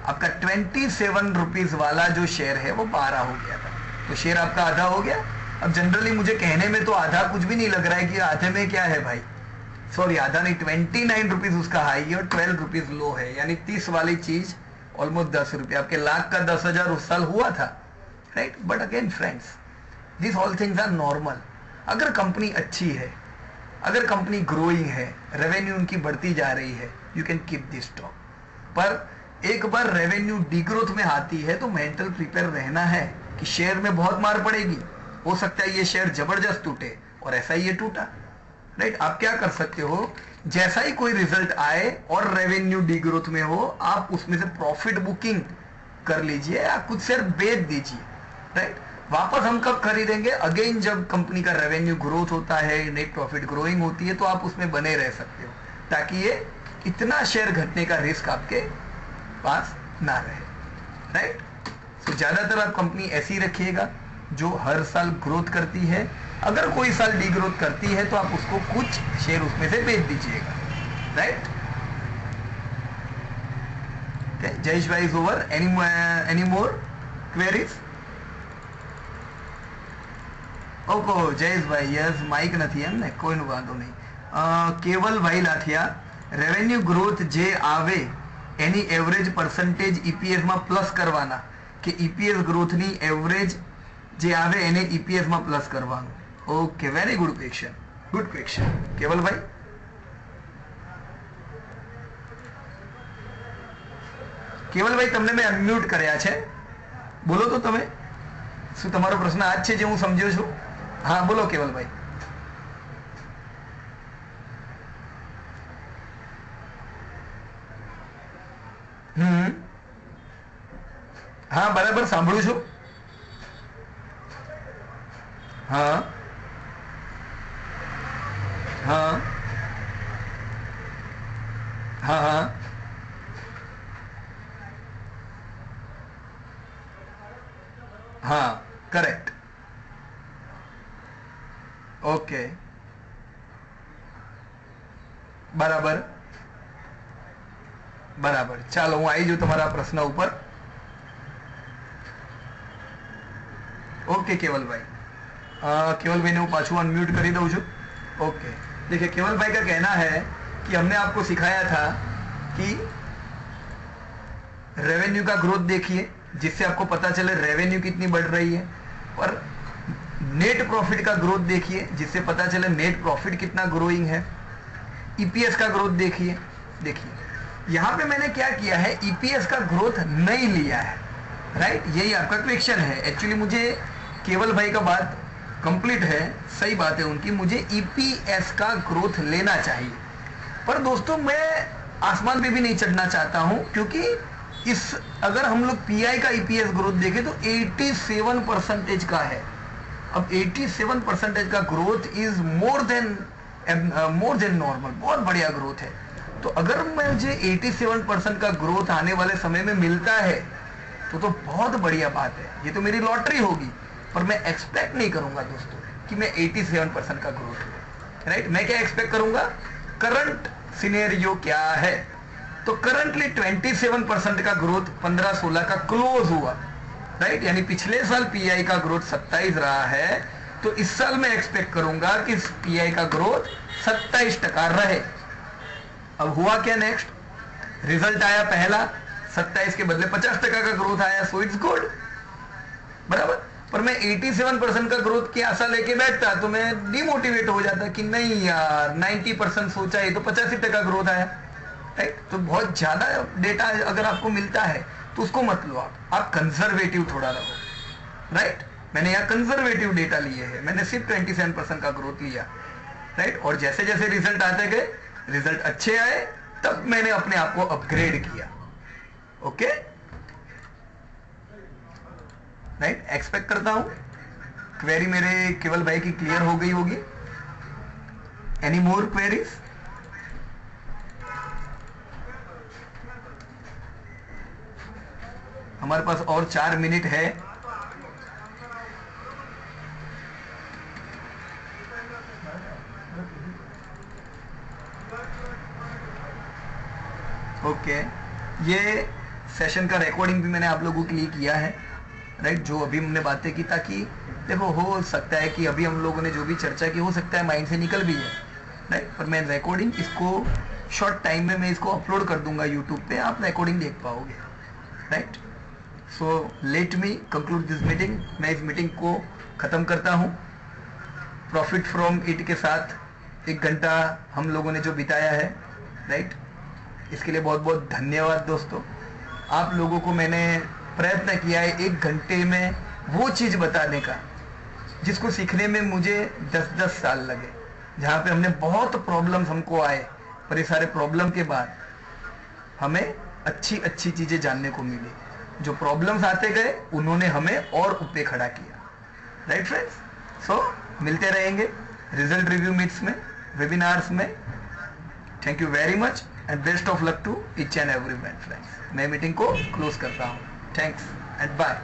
आपका 27 रुपीज वाला जो शेयर है वो 12 हो गया था, तो शेयर आपका आधा हो गया। अब जनरली मुझे कहने में तो आधा कुछ भी नहीं लग रहा है कि आधे में क्या है भाई, सॉरी आधा नहीं, 29 रुपीज उसका हाई है और 12 रुपीज लो है, यानी 30 वाली चीज ऑलमोस्ट 10 रुपये। आपके लाख का 10,000 उस साल हुआ था, right. But again friends, this all things are normal. अगर कंपनी अच्छी है, अगर कंपनी ग्रोइंग है, रेवेन्यू उनकी बढ़ती जा रही है, you can keep this stock. पर एक बार रेवेन्यू डिग्रोथ में आती है तो मेंटल प्रिपेयर रहना है कि शेयर में बहुत मार पड़ेगी, हो सकता है ये शेयर जबरदस्त टूटे, और ऐसा ही ये टूटा, राइट। आप क्या कर सकते हो, जैसा ही कोई रिजल्ट आए और रेवेन्यू डिग्रोथ में हो, आप उसमें से प्रॉफिट बुकिंग कर लीजिए या कुछ शेयर बेच दीजिए, राइट। वापस हम कब खरीदेंगे? अगेन जब कंपनी का रेवेन्यू ग्रोथ होता है, नेट प्रॉफिट ग्रोइंग होती है, तो आप उसमें बने रह सकते हो, ताकि ये इतना शेयर घटने का रिस्क आपके पास ना रहे, राइट। तो ज्यादातर आप कंपनी ऐसी रखिएगा जो हर साल ग्रोथ करती है। अगर कोई साल डिग्रोथ करती है तो आप उसको कुछ शेयर उसमें से बेच दीजिएगा, right. Okay, Jayesh bhai is over. Any more queries? ઓકો જયેશભાઈ યસ માઇક નથી એમ ને, કોઈનું વાંધો નહીં. કેવલભાઈ લાઠિયા, રેવન્યુ ગ્રોથ જે આવે એની એવરેજ પર્સન્ટેજ ઈપીએસમાં પ્લસ કરવાના, કે ઈપીએસ ગ્રોથની એવરેજ જે આવે એને ઈપીએસમાં પ્લસ કરવાનું. Okay, very good question, good question Kevalbhai. Kevalbhai તમને મેં અનમ્યુટ કર્યા છે, બોલો તો તમે. શું તમારો પ્રશ્ન આ જ છે જે હું સમજ્યો છું? હા બોલો કેવલભાઈ. હા બરાબર સાંભળું છું. હા હા હા હા હા કરેક્ટ. ઓકે બરાબર બરાબર, ચાલો હું આવી જાઉં તમારા પ્રશ્ન ઉપર. ओके केवल भाई, केवल भाई ने वो पाछू अनम्यूट कर ही दऊँ छू. ओके देखिए केवल भाई का कहना है कि हमने आपको सिखाया था कि रेवेन्यू का ग्रोथ देखिए जिससे आपको पता चले रेवेन्यू कितनी बढ़ रही है, और नेट प्रॉफिट का ग्रोथ देखिए जिससे पता चले नेट प्रॉफिट कितना ग्रोइंग है. ईपीएस का ग्रोथ देखिए. देखिए यहाँ पे मैंने क्या किया है, ईपीएस का ग्रोथ नहीं लिया है, राइट. यही आपका क्वेश्चन है. एक्चुअली मुझे केवल भाई का बात कंप्लीट है, सही बात है उनकी, मुझे ईपीएस का ग्रोथ लेना चाहिए. पर दोस्तों मैं आसमान पे भी नहीं चढ़ना चाहता हूं, क्योंकि इस अगर हम लोग पीआई का ईपीएस ग्रोथ देखें तो 87% का है. अब 87% का growth is more than normal, बहुत बढ़िया ग्रोथ है. तो अगर मुझे 87% का ग्रोथ आने वाले समय में मिलता है तो बहुत बढ़िया बात है. ये तो मेरी लॉटरी होगी, पर मैं एक्सपेक्ट नहीं करूंगा दोस्तों कि मैं 87% का ग्रोथ हो, राइट. मैं क्या एक्सपेक्ट करूंगा, करंट सिनेरियो क्या है. तो करंटली 27% का ग्रोथ 15-16 का क्लोज हुआ, राइट. यानी पिछले साल पीआई का ग्रोथ 27 रहा है, तो इस साल मैं एक्सपेक्ट करूंगा कि पीआई का ग्रोथ 27% रहे. अब हुआ क्या नेक्स्ट, रिजल्ट आया पहला, 27 के बदले 50% का ग्रोथ आया, सो इट्स गुड, बराबर. पर मैं 87% का ग्रोथ की आशा लेके बैठता तो मैं डिमोटिवेट हो जाता कि नहीं यार 90% सोचा है तो 85% ग्रोथ आया, राइट. तो बहुत ज्यादा डेटा अगर आपको मिलता है तो उसको मत लो, आप कंजर्वेटिव थोड़ा रहो, राइट. मैंने यहाँ कंजर्वेटिव डेटा लिए हैं, मैंने सिर्फ 27% का ग्रोथ लिया, राइट. और जैसे जैसे रिजल्ट आते गए, रिजल्ट अच्छे आए, तब मैंने अपने आप को अपग्रेड किया. Okay, right. एक्सपेक्ट करता हूं क्वेरी मेरे केवल भाई की क्लियर हो गई होगी. Any more queries? हमारे पास और 4 मिनट है. ओके, ये सेशन का रिकॉर्डिंग भी मैंने आप लोगों के लिए किया है, राइट. जो अभी हमने बातें की, ताकि देखो हो सकता है कि अभी हम लोगों ने जो भी चर्चा की हो सकता है माइंड से निकल भी है, राइट. पर मैं रिकॉर्डिंग इसको शॉर्ट टाइम में मैं इसको अपलोड कर दूंगा यूट्यूब पे, आप रिकॉर्डिंग देख पाओगे, right. So let me conclude this meeting. मैं इस मीटिंग को ख़त्म करता हूँ. प्रॉफिट फ्रॉम इट के साथ 1 घंटा हम लोगों ने जो बिताया है, राइट, इसके लिए बहुत बहुत धन्यवाद दोस्तों. आप लोगों को मैंने प्रयत्न किया है 1 घंटे में वो चीज़ बताने का जिसको सीखने में मुझे 10-10 साल लगे. जहाँ पे हमने बहुत प्रॉब्लम्स हमको आए, पर ये सारे प्रॉब्लम के बाद हमें अच्छी अच्छी चीज़ें जानने को मिली. जो प्रॉब्लम्स आते गए उन्होंने हमें और ऊपर खड़ा किया, राइट फ्रेंड्स. सो मिलते रहेंगे रिजल्ट रिव्यू मीट्स में, वेबिनार्स में. Thank you very much and best of luck to each and every one friends. मैं मीटिंग को क्लोज करता हूँ. Thanks and bye.